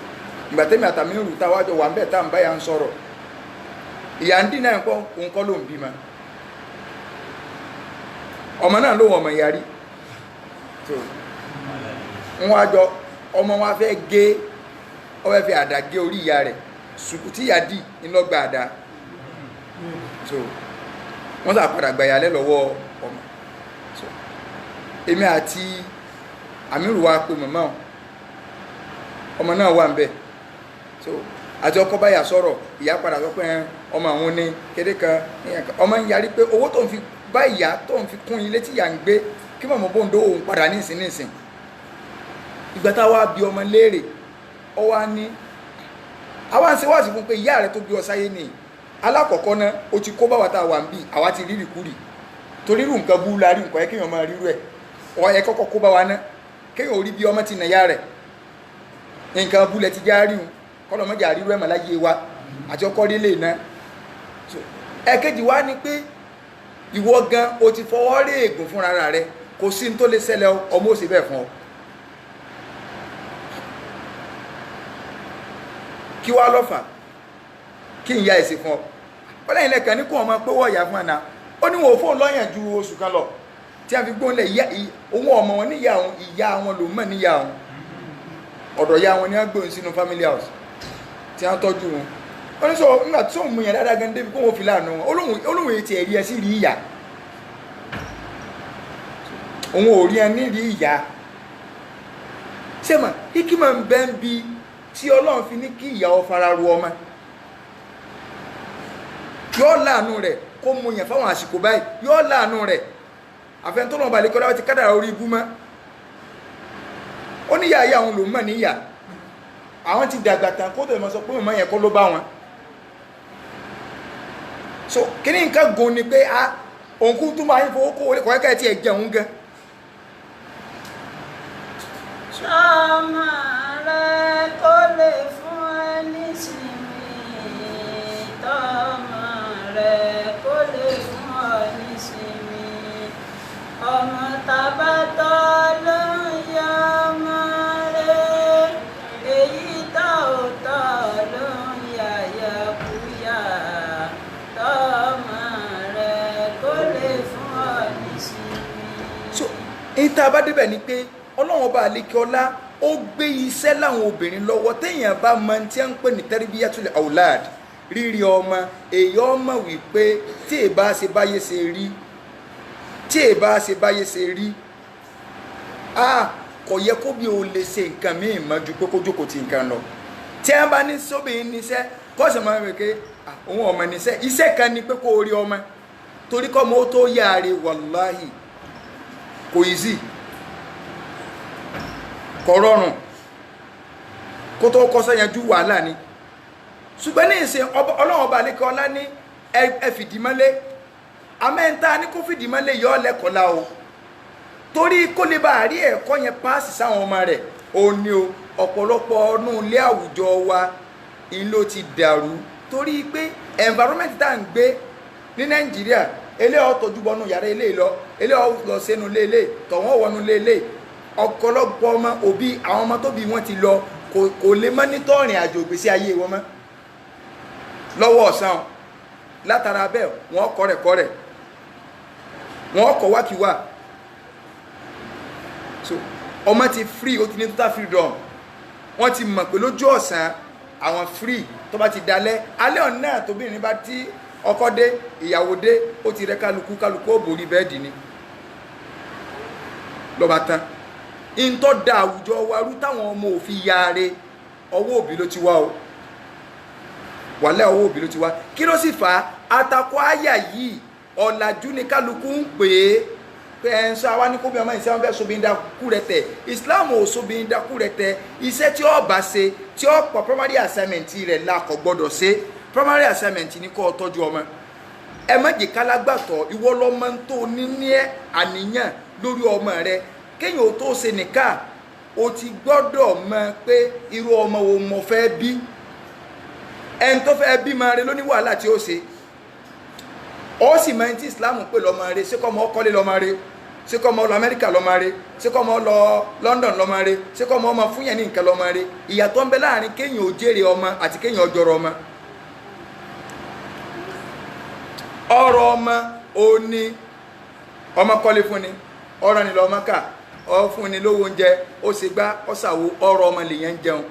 ìgbà tẹ́mi àtàmì rù táwájọ wà ń bẹ̀ tá à ń báyà ń sọ̀rọ̀ ìyá ń dín náà òun kọ́ ló ń bímọ ọmọ náà ló wọ ọmọ yarí so wọ́n àjọ ọmọ wa fẹ́ gé ọwọ́ fi àdá gé orí ìyá rẹ̀ sùkú tí ìyá dì ńlọgbà àdá so wọ́n sà padà gbà yálẹ̀ lọ́wọ́ ọmọ so èmi àti àmírù wa pé màmá ọmọ náà wà ń bẹ̀ so àti ọkọ báyà sọ̀rọ̀ ìyá padà sọ pé ọmọ àwọn ní kéde kan ọmọ ń yarí pé owó tó ń fi bá ìyá tó ń fi kún ilé tí ìyá ń gbé kí mọ̀mọ́ bó ń dó òun padà nísìn ìgbà táwa bí ọmọ léèrè ọ wá ní àwa ń ṣe wá sí fún pé ìyá rẹ tó bí ọ sáyé ni alákọ̀ọ́kọ́ náà ó ti kó báwa tá a wà ń bí àwa ti rírì kúrì torí rú nǹkan bú la rí nǹkan ẹ kéèyàn máa rírú ẹ ọ ẹ kọ́kọ́ kó báwa náà kéèyàn ò rí bí ọmọ ti nà yá rẹ nǹkan bú lẹ ti já rí un kọlọmọjà rírú ẹ mà láyé wa àti ọkọ rí lè ná ẹ̀kejì wá ní pé ìwọ gan o ti fọwọ́ rí ègùn fúnra rẹ kò sí ní tó lè ṣẹlẹ̀ ọmọ òsì bẹ́ẹ̀ fún ọ kí wá lọ́fà kí n ya èsì fún ọ ó lẹ́yìn lẹ́kàn ní kó ọmọ pé wọ́n yà fún àná ó ní wọn ò fóun lọ́yàn ju oṣù kan lọ tí a fi gbóhùnlẹ̀ òun ọmọ wọn níyà wọn ìyá wọn ló mọ̀ níyà wọn ọ̀dọ̀ ya wọn ni wọ́n gbóhùn sínú family house tí a ń tọ́jú wọn wọ́n ní sọ nígbà tí òun mú yẹn dáadáa gan débi kó wọn fi láàánú wọn olóhùn ètì ẹ̀rí ẹ sí rí ìyá òun ò rí ẹ ní rí ìyá ṣé mà kíkí máa ń bẹ́ ń bi tí ọlọ́run fi ní kí ìyá ọ fara ru ọmọ yóò láàánú rẹ̀ kó mú yẹn fáwọn àsìkò báyìí yóò láàánú rẹ̀ àfẹnutọ́nà balẹ̀ kọ́lá ti kádàrà orí ibú mọ́ ó níyà ayé àwọn lòún mọ̀ níyà àwọn ti dàgbà tán kó tó ìmọ̀ sọ pé mọ̀ yẹn kọ́ ló bá wọn so kí ní nǹkan gùn ni pé òǹkú tó máa ń fowó kó wọlé kọ̀ọ̀kẹ́ tí ẹ jẹun gan sọ́mọ rẹ kó lè fún ẹ nísìnyí tọ́mọ rẹ kó lè fún ọ nísìnyí ọmọ tabatọ́ ló ń yọ ọmọ rẹ èyí tó tọ́ ló ń yàyà kúyà tọ́mọ rẹ kó lè fún ọ nísìnyí. so ìta bá débẹ̀ ni pé ọlọ́run ọba àlékè ọlá ó gbé iṣẹ́ láwọn obìnrin lọ́wọ́ téèyàn bá mọ tí a ń pè ní tarbiyatul aulad rírí ọmọ èyí ọmọ wípé tí èbá ṣe báyé ṣe rí kò yẹ kó bí o lè ṣe nǹkan míì mọ́ ju pé kó jókòó ti nǹkan lọ tí a bá ní sóbìnrin níṣẹ́ kọ́sẹ̀ máa ń rè ké òun ọmọ níṣẹ́ iṣẹ́ kan ni pé kó o rí ọmọ torí kọ́ mọ́ ó tó yáre wàláhì kò yí sí kọ̀rọ̀rùn kó tó kọ́ sẹ́yànjú wàhálà ni ṣùgbọ́n ní ìsìn ọlọ́run ọba àlékè ọlá ní ẹ fìdímọ́lé amẹ́ńtà ní kó fìdímọ́lé yọ ọ́ lẹ́kọ̀ọ́ la o torí kó lè bá àrí ẹ̀kọ́ yẹn páàsì sáwọn ọmọ rẹ̀ ó ní o ọ̀pọ̀lọpọ̀ ọdún ilé àwùjọ wa ń ló ti dàrú torí pé environment tá ń gbé ní Nàìjíríà elé ọ tọ́jú bọnú yàrá elé lọ elé ọ lọ sínú lélé tọ̀wọ́n wọnú lélé ọ̀pọ̀lọpọ̀ ọmọ òbí àwọn ọmọ tó bí wọ́n ti lọ kò lè mọ́ nítọ́rìn àjò ìgbésí ayé wọn mọ́ lọ́wọ́ ọ̀sán látara bẹ́ẹ̀ wọ́n kọ́rẹ̀kọ́rẹ̀ wọ́n kọ̀ wákìwá so ọmọ ti free ó ti ní total freedom wọ́n ti mọ̀ pé lójú ọ̀sán àwọn free tó bá ti dalẹ̀ alẹ́ ọ̀nà tóbìnrin bá tí ọkọ dé ìyàwó dé ó ti rẹ kálukú ó borí bẹ́ẹ̀dì ni lọ́ba tán ìntọ́ da àwùjọ wa rú táwọn ọmọ òfin yaare ọwọ́ òbí ló ti wá o wàlẹ́ ọwọ́ òbí ló ti wá kí ló sì fà á atakọ àyà yìí ọ̀làjú ni kálukú ń pè é pé ẹ̀ ń sọ àwa ní kóbi ọmọ ìṣẹ́ wọn fẹ́ sobi ń dakú rẹ tẹ̀ Islam ò sobi ń dakú rẹ tẹ̀ iṣẹ́ tí ó bá ṣe tí ó pọ̀ primary assignment rẹ̀ la kò gbọ́dọ̀ ṣe primary assignment ni kó o tọ́jú ọmọ ẹ má jẹ́ kálágbàtọ̀ ìwọ lọ́mọ tó ní àníyàn lórí ọmọ rẹ kéèyàn ó tó ṣe nìka o ti gbọ́dọ̀ mọ̀ pé irú ọmọ wo mo fẹ́ bí ẹni tó fẹ́ bí máa rẹ ló ní wàhálà tí ó ṣe ó sì máa ń tí Islam pè lọ́mọ rẹ ṣé kọ́ ọmọ ọkọ́lé lọ́mọ rẹ ṣé kọ́ ọmọ lọ Amẹ́ríkà lọ́mọ rẹ ṣé kọ́ ọmọ lọ London lọ́mọ rẹ ṣé kọ́ ọmọ fún yẹn ní nǹkan lọ́mọ rẹ ìyàtọ̀ ń bẹ láàrin kéèyàn ó jèrè ọmọ àti kéèyàn ó jọrọ ọmọ ọ̀rọ̀ ọmọ ò ní ọmọ kọ́lé fún ni ọ̀rọ̀ ni lọ́mọ ká ọ fún ni lówó oúnjẹ ó ṣe gbá ọ ṣàwo ọ̀rọ̀ ọmọ lèèyàn ń jẹun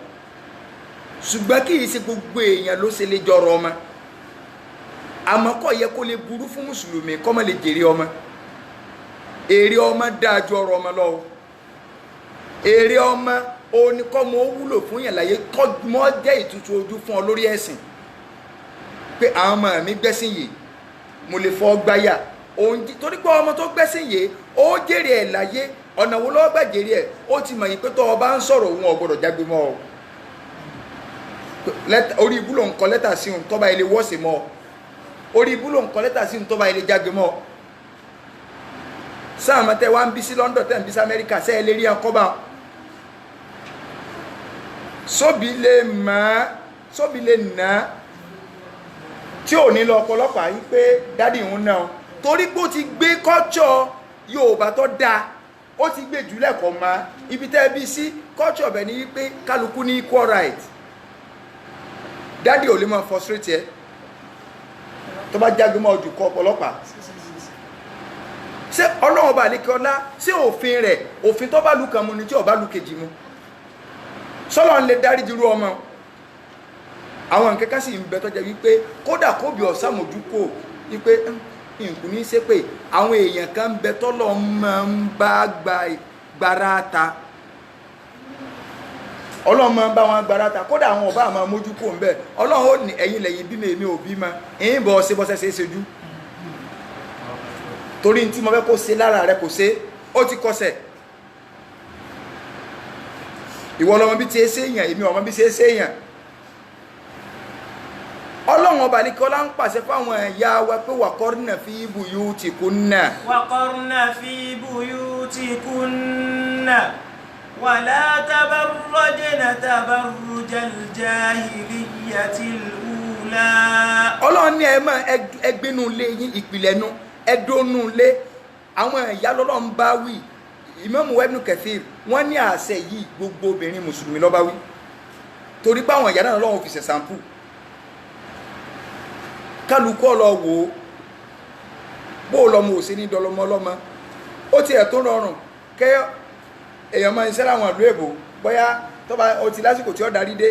ṣùgbọ́n kì í ṣe gbogbo èèyàn ló ṣe lè jọrọ ọmọ àmọ́ kò yẹ kó lè burú fún mùsùlùmí kó má lè jèrè ọmọ èrè ọmọ dáa ju ọ̀rọ̀ ọmọ lọ èrè ọmọ oníkọ́mọ ó wúlò fún yàn láyé kọ́mọ jẹ́ ìtutù ojú fún ọ lórí ẹ̀sìn pé àwọn ọmọ mi gbẹ́sìn yìí mo lè fọ́ gbáyà torí pé ọmọ tó gbẹ́sìn yìí ó jèrè ẹ̀ láyé ọ̀nà wo lọ́wọ́ gbà jèrè ẹ̀ ó ti mọ̀ yìí pé tó o bá ń sọ̀rọ̀ òun ọ̀gbọ́dọ̀ jágbe mọ́ ọ orí ibú ló ń kọ lẹ́tà sí òun tó bá ilé wọ́ọ̀sì mọ́ ọ orí ibú ló ń kọ lẹ́tà sí òun tó bá ilé jágbe mọ́ ọ sáà mọ́ tẹ́ wá ń bí sí London tẹ́ ń bí sí Amẹ́ríkà sẹ́ẹ̀ lè rí akọ́bà sóbi lè nà tí ò ní lọ ọ̀pọ̀lọpàá yí pé dádì ń náà torí pé ó ti gbé kọ́tsọ̀ Yorùbá tó dáa ó ti gbé jùlẹ̀ kọ́ ma ibi tẹ́ bí sí kọ́tsọ̀ bẹ̀ ni wípé kálukú ní equal right dádì ò lè máa frustrate ẹ tó bá jáde mọ́ ojú kọ́ ọ̀pọ̀lọpàá ṣé Ọlọ́run ọba àlékè ọlá ṣé òfin rẹ̀ òfin tó bá lu kan mu ni tí ò bá lu kejì mu sọ́lọ́ ń lè dárí dirú ọmọ àwọn nǹkan kan sì ń bẹ tó jẹ́ wípé kódà kóbi ọ̀sàmójúkò wípé nǹkan ní í ṣe pé àwọn èèyàn kan ń bẹ tọ́lọ́ máa ń bá gbára ta Ọlọ́run máa ń bá wọn gbára ta kódà àwọn ọba àmọ́ mójúkò ń bẹ Ọlọ́run ó ní ẹ̀yin lẹ́yìn bímọ èmi ò bímọ èyí bọ̀ ṣe bọ́sẹ̀ ṣe é ṣojú torí tí mo fẹ́ kó ṣe lára rẹ kò ṣe ó ti kọsẹ̀ ìwọ lọmọ bí ti ṣe èèyàn èmi ọmọ bí ṣe èèyàn Ọlọ́run ọba ní kí ọlá ń pàṣẹ fáwọn ẹ̀yà wa pé waqarna fi buyutikunna waqarna fi buyutikunna wala tabarrajna tabarrujal jahiliyyatil ula Ọlọ́run ní ẹ máa ẹgbẹ́nu lé yín ìpìlẹ̀nu ẹdónú lé àwọn ẹ̀yà lọ́lọ́run bá wí Imam Ibn Kathir wọ́n ní àṣẹ yìí gbogbo obìnrin mùsùlùmí ló bá wí torí pé àwọn ẹ̀yà náà lọ́wọ́ fi ṣe sàmpù kálukú lọ wò ó bó lọmọ ò sí ní dọlọmọ ọlọ́mọ ó tiẹ̀ tó rọrùn kẹ́ èèyàn máa ń ṣẹ́ láwọn ìlú èbò bóyá tọ́ba ó ti lásìkò tí ó darí dé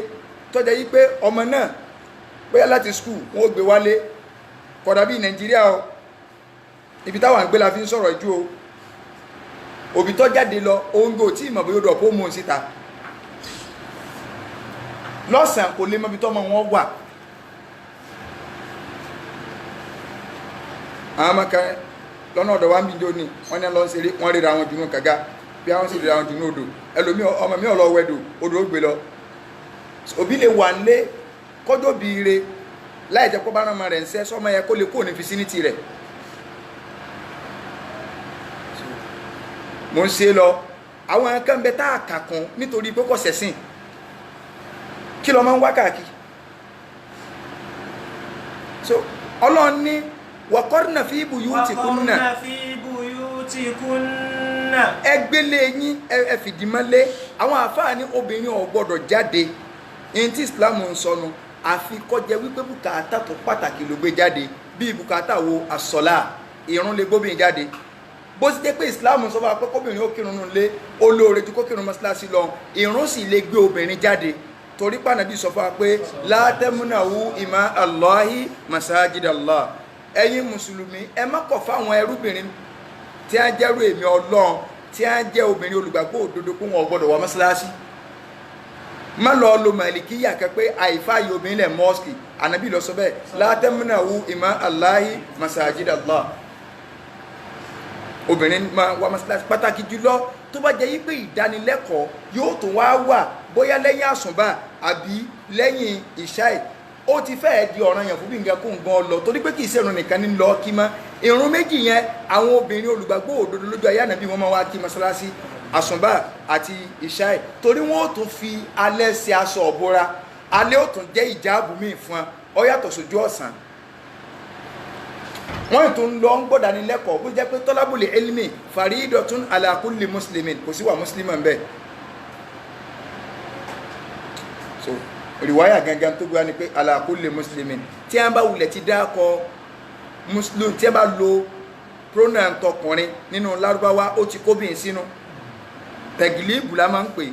tọ́jà yí pé ọmọ náà bóyá láti skul wọn ó gbé wálé kódà bí Nàìjíríà o ibi táwọn àgbẹ̀ la fi ń sọ̀rọ̀ ju o òbí tó jáde lọ oúnjẹ ò tí ìmọ̀ bóyá ó dọ̀ pó mú un síta lọ́sàn-án kò lè mọ ibi tọ́mọ wọn wà àwọn ọmọkà lọ́nà ọ̀dọ̀ wa ń bí jóni wọ́n ní lọ́n ṣeré wọ́n ríra wọn jùnú kàga bí àwọn sì ríra wọn jùnú odò ẹlòmí ọmọ mi ọ̀lọ́ wẹ̀dò odò ó gbé lọ òbí lè wà lé kọjọ́ bí ire láì jẹ́ kó bá rán ọmọ rẹ̀ ń sẹ́ sọ́mọ yẹ kó lè kó ní fisiniti rẹ̀ mo ń ṣe lọ àwọn nǹkan bẹ tá a kà kún nítorí pé kò sẹ̀sìn kí lọ máa ń wá káàkiri so Ọlọ́run ní waqarna fi buyutikunna waqarna fi buyutikunna ẹgbẹ́lé yín ẹ fìdí mọ́lé àwọn àfáà ní obìnrin ò gbọ́dọ̀ jáde in tí Islam ń sọnù àfi kó jẹ́ wípé bùkátà tó pàtàkì ló gbé jáde bí bùkátà wo àsọ̀lá ìrun lè gbóbìnrin jáde bó ti jẹ́ pé Islam sọ fún wa pé kóbìnrin ó kírun nílé olóore ju kó kírun mọ́sálásí lọ ìrun sì lè gbé obìnrin jáde torí pé Ànábì sọ fún wa pé la tamna'u ima Allahi masajid Allah ẹ̀yin mùsùlùmí ẹ má kọ̀ fáwọn ẹrúbìnrin tí a jẹ́rú èmi Ọlọ́run tí a jẹ́ obìnrin olùgbàgbọ́ òdodo pé wọn ò gbọ́dọ̀ wọ mọ́sálásí má lọ lo màlìkíyà kẹ́ pé àìfáàyè obìnrin lẹ̀ mọ́ọ̀sì Ànábì lọ sọ bẹ́ẹ̀ la tamna'u ima Allahi masajid Allah obìnrin máa wá mọ́sálásí pàtàkì jùlọ tó bá jẹ́ wípé ìdánilẹ́kọ̀ọ́ yóò tún wá wà bóyá lẹ́yìn àsùnbà àbí lẹ́yìn ìṣáì ó ti fẹ́ẹ̀ di ọ̀ranyàn fún bí nǹkan kó ń gan lọ torí pé kì í ṣe ìrun nìkan ní lọ kí mọ́ ìrun méjì yẹn àwọn obìnrin olùgbàgbọ́ òdodo lójú ayé Ànábì wọn máa wá kí mọ́sálásí àsùnbà àti ìṣáì torí wọn ó tún fi alẹ́ ṣe aṣọ ọ̀bọra alẹ́ ó tún jẹ́ ìjáàbù míì fún ọ yàtọ̀ sójú ọ̀sán wọ́n tún lọ ń gbọ́dá ní lẹ́kọ̀ọ́ bó jẹ́ pé tọ́lábùlì ilmi faridatun ala kulli muslimin kò sí wà musliman bẹ́ẹ̀ so riwaya gangan tó gbá ní pé ala kulli muslimin tí a bá wulẹ̀ ti dákọ muslim tí a bá lo pronoun tọkùnrin nínú Lárúbáwá ó ti kóbìn sínú tẹ̀gìlìbù la máa ń pè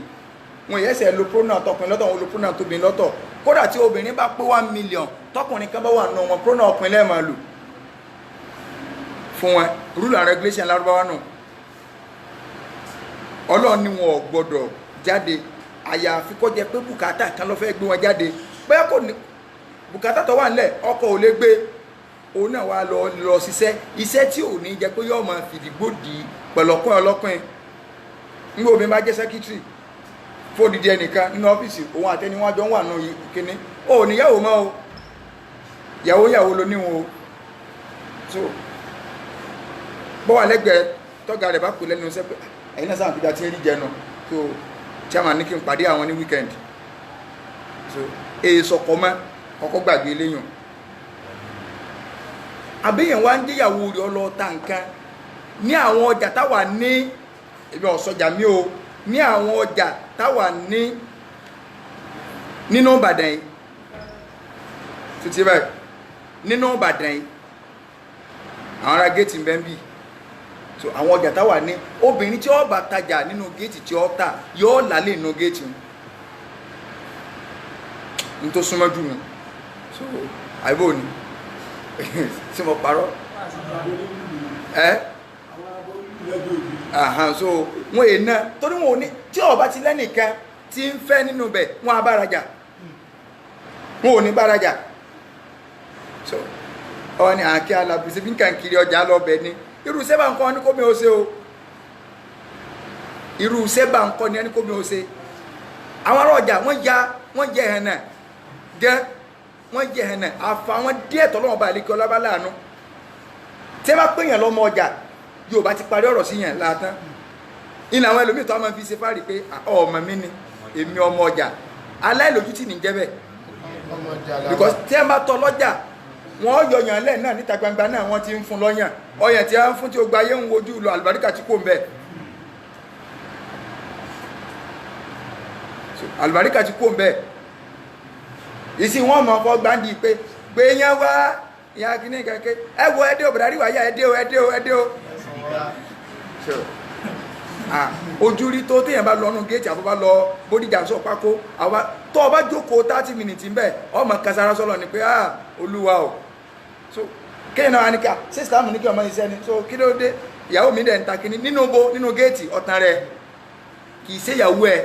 wọ́n yẹ́sẹ̀ lo pronoun tọkùnrin lọ́tọ̀ wọ́n lo pronoun tóbi lọ́tọ̀ kódà tí obìnrin bá pé 1 million tọkùnrin kan bá wà nù wọn pronoun ọkùnrin lẹ́ẹ̀ máa lò fún wọn rule and regulation Lárúbáwá náà Ọlọ́run ni wọn ò gbọdọ̀ jáde àyàfi kó jẹ́ pé bùkátà kan ló fẹ́ gbé wọn jáde bóyá kò ní bùkátà tó wà nílẹ̀ ọkọ ò lè gbé òun náà wá lọ ṣiṣẹ́ iṣẹ́ tí ò ní jẹ́ pé yóò máa fìdígbò dì í pẹ̀lọ́kùn ọlọ́kùn nígbà omi bá jẹ́ sẹ́kítírì fódìdí ẹnìkan nínú ọ́fíìsì òun àtẹniwájọ ń wà nù kíní ó níyàwó mọ́ o yàwó ló níwọ̀n o so bọ́ wà lẹ́gbẹ̀ẹ́ tọ́gà rẹ̀ bá kò lẹ́nu iṣẹ́ pé ẹ̀yin náà sáà fi dá tí ń rí jẹ náà so chairman ní kí n pàdé àwọn ní weekend so èso kọ́mọ́ ọkọ̀ gbàgbé léyàn àbíyàn wá ń jẹ́yàwó rẹ̀ ọlọ́ta nǹkan ní àwọn ọjà táwà ní ibi ọ̀sọ́jà mi o ní àwọn ọjà táwà ní nínú Ìbàdàn yìí títí báyìí nínú Ìbàdàn yìí àwọn ará géètì ń bẹ́ ń bì so àwọn ọjà táwà ní obìnrin tí ó bá tajà nínú géètì tí ó tà yóò lálẹ́ inú géètì ní tó súnmọ́ jù mí so àìbò ní tí mo parọ́ so wọ́n è náà torí wọn ò ní tí ó bá ti lẹ́nìkan tí ń fẹ́ nínú bẹ̀ wọ́n á bárajà wọn ò ní bárajà so ọ ni àkí alábìsí bí n kàn kiri ọjà lọ́bẹ̀ ní irú sẹ́bà ń kọ́ ní kó mi ó ṣe o irú sẹ́bà ń kọ́ ní kó mi ó ṣe àwọn ará ọjà wọ́n jẹ ẹ̀hẹ̀nà gẹ́ wọ́n jẹ ẹ̀hẹ̀nà àfà wọn díẹ̀ tọ́lọ́wọ́n bá àlékẹ́ ọlọ́bá láàánú tí bá pèèyàn lọ́mọ ọjà yóò bá ti parí ọ̀rọ̀ sí yẹn látán ìlànà àwọn ẹlòmíì tó máa fi ṣe fáàrí pé ọmọ mi ni èmi ọmọ ọjà aláìlójútì ní jẹ́ bẹ́ẹ̀ because tí ẹ bá tọ́ lọ́jà wọ́n yọ̀yàn lẹ́ náà níta gbangba náà wọ́n ti ń fún lọ́yàn ọyàn tí a ń fún tí ó gba ayé ń wojú lọ àlùbáríkà tí kò ń bẹ̀ àlùbáríkà tí kò ń bẹ̀ ìsì wọ́n mọ̀ fọ́ gbáǹdì pé gbé yẹn wá ìyá kìíní kẹ́kẹ́ ẹ wo ẹdẹ́ òbúdá rí wáyà ẹdẹ́ o ojú rí tó téèyàn bá lọ ọ́nù géètì àbọ̀ bá lọ bódìjà sọ pákó tó o bá jókòó 30 minutes ń bẹ̀ ọmọ kasara sọ́lọ̀ ni pé olúwa o so kéèyàn náà ní ká sísítàmù ní kí ọmọ iṣẹ́ ni so kí ló dé ìyàwó mi dẹ̀ ń ta kíní nínú géètì ọ̀tàn rẹ̀ kì í ṣe ìyàwó ẹ̀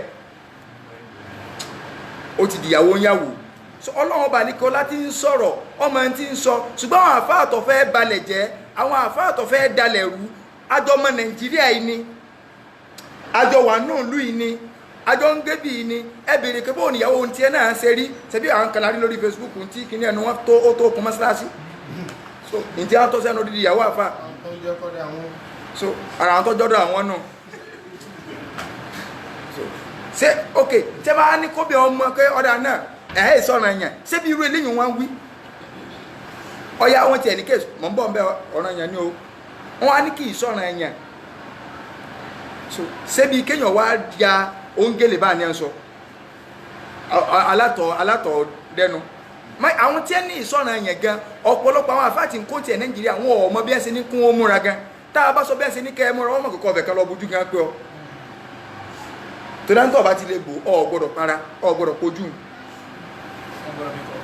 ó ti di ìyàwó ń yàwó so ọlọ́run bá ní kí ọlá ti ń sọ̀rọ̀ ọmọ ẹni tí ń sọ ṣùgbọ́n àwọn àfáà tó fẹ́ balẹ̀ jẹ́ àwọn àfáà tó fẹ́ dalẹ̀ rú àjọ ọmọ Nàìjíríà yìí ni àjọ wà náà lù yìí ni àjọ ń gbébì yìí ni ẹ bèrè pé bóun ìyàwó ohun tí ẹ náà ṣe rí ṣebí àwọn kan lárí lórí Facebook tí kìíní ẹnu wọn tó kún mọ́ṣáláṣí so ǹtí àwọn tó sẹ́nu dídí ìyàwó àfà so ara àwọn tó jọ́dọ̀ àwọn náà so ṣé ok tẹ́ bá ní kóbi ọmọ pé ọ̀dà náà ìsọ̀rọ̀ ẹ̀yàn ṣé bí irú eléyìí wọ́n wí ọya wọn tiẹ̀ ní case mọ̀ ń bọ̀ ń bẹ ọ̀ràn yẹn ni o wọn á ní kí ìsọ̀ràn yẹn so ṣebí kéèyàn wá ya oúnjẹ́lẹ̀ bá ní ẹ̀ ń sọ alátọ̀ dẹnu àwọn tí ẹ ní ìsọ̀ràn yẹn gan ọ̀pọ̀lọpọ̀ àwọn àfáàtì nǹkan tiẹ̀ Nàìjíríà wọn ò mọ bí ẹ ṣe ní kún ó múra gan tá a bá sọ bí ẹ ṣe ní kẹ́ ẹ múra wọn mọ̀ kọ́kọ́ ọ̀bẹ̀ kan lọ bójú gan pé ọ tó dáńtọ̀ bá ti lè bò ọ gbọ́dọ̀ para ọ gbọ́dọ̀ kojú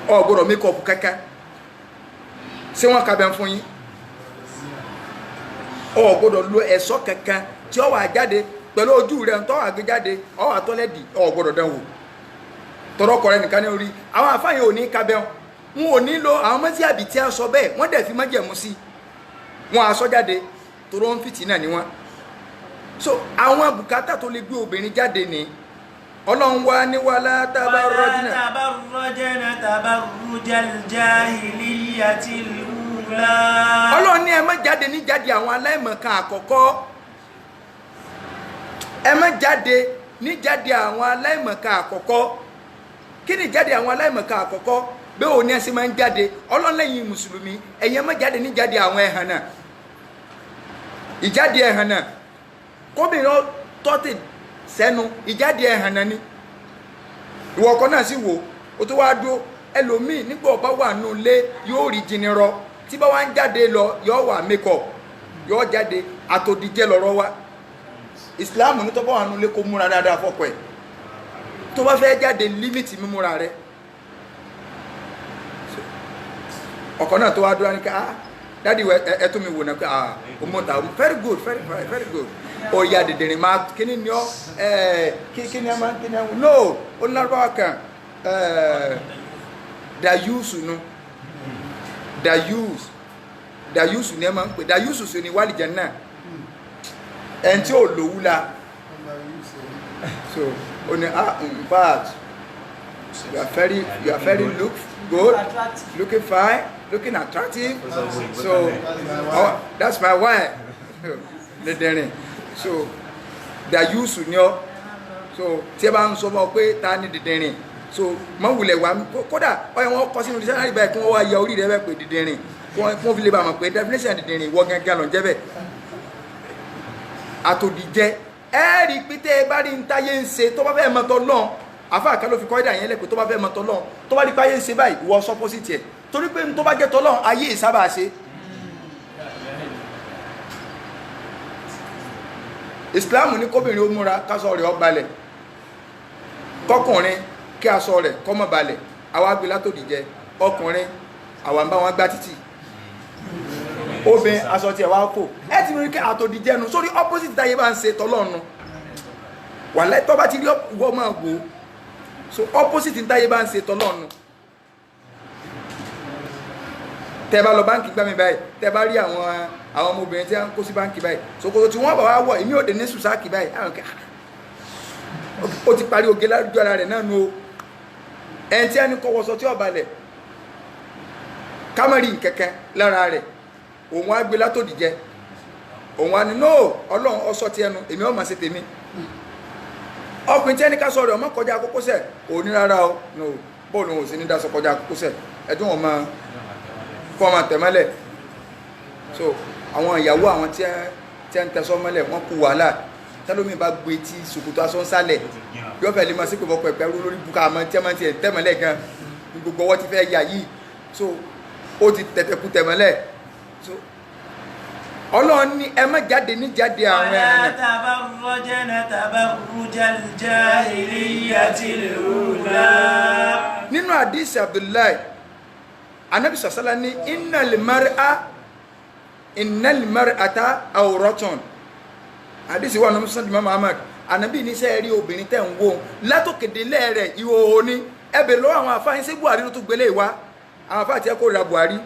ọ gbọ́dọ̀ mékọ̀pù kẹ́kẹ́ ṣé wọ́n ka bẹ́ẹ̀ fún yín ọ gbọ́dọ̀ lo ẹ̀ṣọ́ kankan tí ọ wà jáde pẹ̀lú ojú rẹ̀ ń tọ́ àgbé jáde ọ wà tọ́lẹ́dì ọ gbọ́dọ̀ dánwò tọrọkọ rẹ nìkan ní orí àwọn àfáàyàn ò ní ka bẹ́ẹ̀ wọn ò ní lo àwọn mọ́tí àbí tí a sọ bẹ́ẹ̀ wọ́n dẹ̀ fi májẹ̀mú sí wọn àsọ jáde toró ń fìtì náà ni wọn so àwọn bùkátà tó lè gbé obìnrin jáde ní ọlọ́run wá ní wàlá tabarrajna tabarrujal jahiliyyatil ula. ọlọ́run ní ẹ má jáde ní jáde àwọn aláìmọ̀kan àkọ́kọ́ ẹ má jáde ní jáde àwọn aláìmọ̀kan àkọ́kọ́ kí ni jáde àwọn aláìmọ̀kan àkọ́kọ́ bẹ́ẹ̀ ò ní ẹ sì máa ń jáde ọlọ́run lẹ́yìn mùsùlùmí ẹ̀yin ẹ má jáde ní jáde àwọn ẹ̀hàn náà ìjáde ẹ̀hàn náà kóbìnrin tọ́tì sẹ́nu ìjáde ẹ̀hàn náà ni ìwọ ọkọ náà sì wò ó tó wá dúró ẹlòmíì nígbà ọba wà nù lé yóò rí jìnnìrọ tí bá wá ń jáde lọ yóò wà makeup yóò jáde àtòdìjẹ lọ́rọ̀ wa ìsìláàmù ní tó bá wà nù lé kó múra dáadáa fọ́kọ ẹ̀ tó bá fẹ́ jáde límìtì mímúra rẹ̀ ọkọ náà tó wá dúró ní ká dádì ẹ tó mi wò náà pé ọmọọta very good very good ó yá dìdìrín máa kíní ni ọ kíní ẹ máa kíní ẹ wò no ó ní lárúbáwá kan dayusu nu dayusu ni ẹ máa ń pè dayusu sí ni wàlìjẹ náà ẹn tí ò lówú la so ó ní in fact you are very look good looking fine looking attractive so that's my wife dẹdẹrin so dayusu ni ọ so tí ẹ bá ń sọ fún ọ pé ta ni dẹdẹrin so mọ wulẹ̀ wá kódà ọyọ wọn kọ sínú dísẹ́nárì báyìí kí wọ́n wá ya orí rẹ bẹ́ẹ̀ pé dẹdẹrin kí wọ́n fi lè bá wọn pé definition dẹdẹrin wọ́n gángan lọ jẹ́ bẹ́ẹ̀ àtòdìjẹ ẹ́ẹ̀rí pété bá rí ń táyé ń ṣe tó bá fẹ́ mọ́tọ́ lọ́n àfáà kan ló fi kọ́ ìdá yẹn lẹ́pẹ́ tó bá fẹ́ mọ́tọ́ lọ́n tó bá rí páyé ń ṣe báyìí wọ́n sọ́pọ́sìtì ẹ̀ torí pé tó bá jẹ́ tọ́lọ́n ayé ìsábà ṣe ìsìláàmù ní kóbìnrin ó múra kásọ rẹ̀ ó balẹ̀ kọkùnrin kí aṣọ rẹ̀ kó má balẹ̀ àwa gbé látòdìjẹ ọkùnrin àwa ń bá wọn gbá títì obìnrin aṣọ tí ẹ wá kò ẹ ti rí kí àtòdìjẹ nu sórí opposite táyé bá ń ṣe tọ́lọ́nu wà lẹ́tọ́ bá ti rí ọgbọ́n máa wò so opposite táyé bá ń ṣe tọ́lọ́nu tẹ bá lọ báńkì gbá mi báyìí tẹ bá rí àwọn ọmọbìnrin tí wọ́n kó sí báńkì báyìí ṣòkòtò tí wọ́n bá wá wọ̀ èmi ò dé ní sùsáàkì báyìí ó ti parí oge lárúgbó ara rẹ̀ náà nu o ẹni tí ẹni kọwọ́sọ tí ó balẹ̀ kámẹ́rì kẹ̀kẹ́ lára rẹ̀ òun á gbé látòdìjẹ òun á ní no ọlọ́run ọsọ ti ẹnu èmi ọmọ sí tèmi ọkùnrin tí ẹni ká sọ rẹ̀ ọmọ kọjá kókósẹ̀ òní rárá o no bóòlù òun sì ní dasọ kọjá kókósẹ̀ ẹdún ọmọ kọ́ ọmọ tẹ̀mọ́lẹ̀ so àwọn ìyàwó àwọn tí ẹ ń tẹsọ́ mọ́lẹ̀ wọ́n kú wàhálà tẹ́lómi bá gbé tí ṣòkòtò aṣọ ń sálẹ̀ yóò fẹ́ lè máa sí pé bọ́ pẹ̀pẹ́ rú lórí bùkà àmọ́ tí ẹ máa ti ẹ̀ tẹ̀mọ́lẹ̀ gan ní gbogbo ọwọ́ ti fẹ́ yà yìí so ó ti tẹ̀tẹ̀kù tẹ̀mọ́lẹ̀ so ọlọ́run ní ẹ má jáde ní jáde àwọn ẹ̀rọ wala tabarrajna tabarrujal jahiliyyatil ula. nínú àdìsí Abdullahi anabi sàṣálà ní innal mar'ata awratun àdìsí wà nínú sọ́dún Muhammad anabi ní sẹ́ẹ̀rí obìnrin tẹ̀ ń wò látòkèdè lẹ́ẹ̀rẹ̀ ìhòòhò ni ẹbẹ̀ lọ́wọ́ àwọn afáyín sí Buhari ló tún gbélé ìwá àwọn afáà tí ẹ kó ra Buhari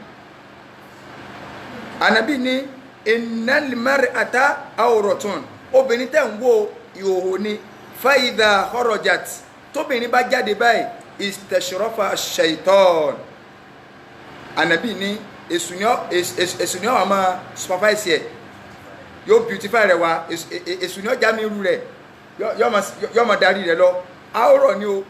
anabi ní innal mar'ata awratun obìnrin tẹ̀ ń wò ìhòòhò ni fa idha kharajat tóbìnrin bá jáde báyìí istashrafa shaitan anabi ní èsù ni ọ máa supervise ẹ yóò beautify rẹ wá èsù ni ọ já mi irú rẹ yóò máa darí rẹ lọ àwòrán ni o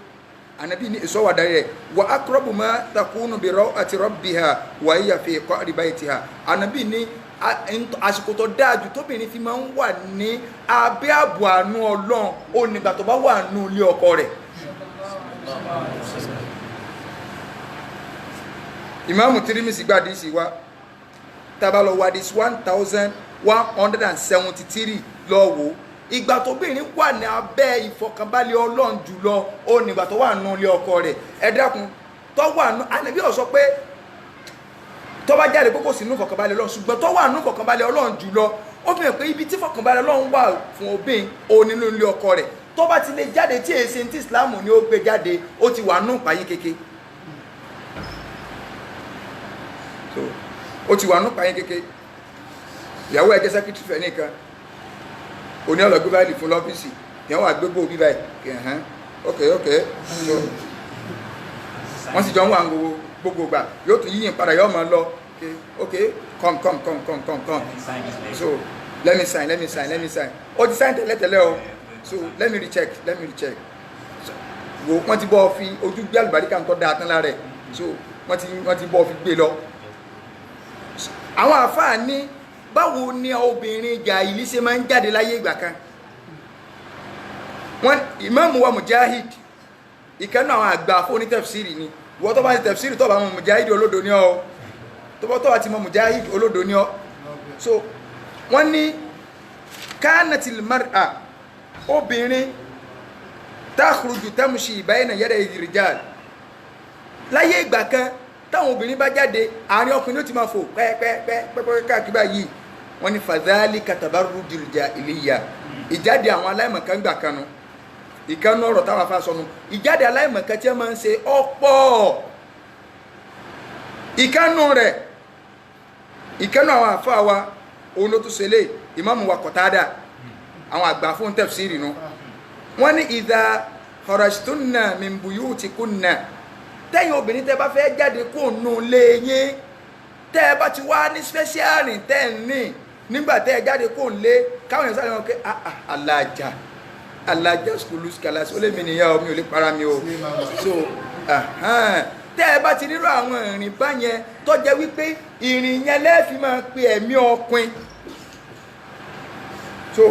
anabi ni iso wada re wa aqrabu ma takunu bi rawati rabbiha wa hiya fi qa'ri baytiha anabi ni àsìkò tó dájú tóbìnrin fi máa ń wà ní abẹ́ ààbò àánú Ọlọ́run ó nígbà tó bá wà nínú ilé ọkọ rẹ̀. Ìmáàmù Tirmidhi gba hadisi wa tá bá lọ wo hadisi 1173 lọ wò ìgbà tóbìnrin wà ní abẹ́ ìfọ̀kànbalẹ̀ Ọlọ́run jùlọ ó nígbà tó wà nínú ilé ọkọ rẹ̀. Ẹ dákun tó wà nínú Ànábì ó sọ pé tó bá jáde kókò sínú fọ̀kànbalẹ̀ Ọlọ́run ṣùgbọ́n tó wà nínú fọ̀kànbalẹ̀ Ọlọ́run jùlọ ó fi hàn pé ibi tí fọ̀kànbalẹ̀ Ọlọ́run wà fún obìnrin ó nínú ilé ọkọ rẹ̀ tó bá ti lè jáde tí èsì tí Islam ni ó gbé jáde ó ti wà nínú ìpayín kéke ó ti wà nínú ìpayín kéke ìyàwó ẹ̀jẹ̀ sẹ́kítírì fẹ́ nìkan òní ọlọ́gbé báyìí fún lọ́fíìsì ìyàwó àgbégbó bí báyìí kẹ̀hán ok so wọ́n sì jọ ń wà gbogbo gbà yóò tún yíyìn padà yóò máa lọ okay come so let me sign ó ti sign tẹ́lẹ̀tẹ́lẹ̀ o so let me recheck wo wọ́n ti bọ́ fi ojú gbé àlùbáríkà nǹkan dáa tán lára rẹ̀ so wọ́n ti bọ́ fi gbé lọ. Àwọn àfáà ní báwo ni obìnrin jàhílì ṣe máa ń jáde láyé ìgbà kan. Wọ́n Ìmáàmù wa Mujahid ìkànnì àwọn àgbà fún onítẹ̀fsírì ni wọ́n tó bá ti tẹ̀fsírì tó bá mọ̀ Mujahid olódo ní ọ́ tó bá ti mọ̀ Mujahid olódo ní ọ́. So wọ́n ní kanatil mar'a obìnrin takhruju tamshi bayna yaday rijal láyé ìgbà kan táwọn obìnrin bá jáde àárín ọkùnrin ó ti máa fò pẹ́pẹ́pẹ́ káàkiri báyìí wọ́n ní fadhalika tabarrujul jahiliyya ìjáde àwọn aláìmọ̀kan gbà kanu ìkànnì ọ̀rọ̀ táwọn afá sọnù ìjáde aláìmọ̀kan tí wọ́n máa ń ṣe ọ̀pọ̀ ìkànnì àwọn àfá wa òun ló tún ṣe lé Ìmáàmù wa Qatada àwọn àgbà fún tafsiri nù wọ́n ní idha kharajtunna min buyutikunna tẹ́yìn obìnrin tẹ́ bá fẹ́ jáde kó nù lé yín tẹ́ bá ti wá ní special rìn tẹ́ ní nígbà tẹ́ jáde kó lé káwọn èèyàn sáré wọn pé alájà skulu skalas ó lè mi nìyà omi ò lè para mi o so tẹ́ bá ti nírò àwọn ìrìn báyẹn tó jẹ́ wípé ìrìn yẹn lẹ́ẹ̀fì máa pe ẹ̀mí ọkùnrin so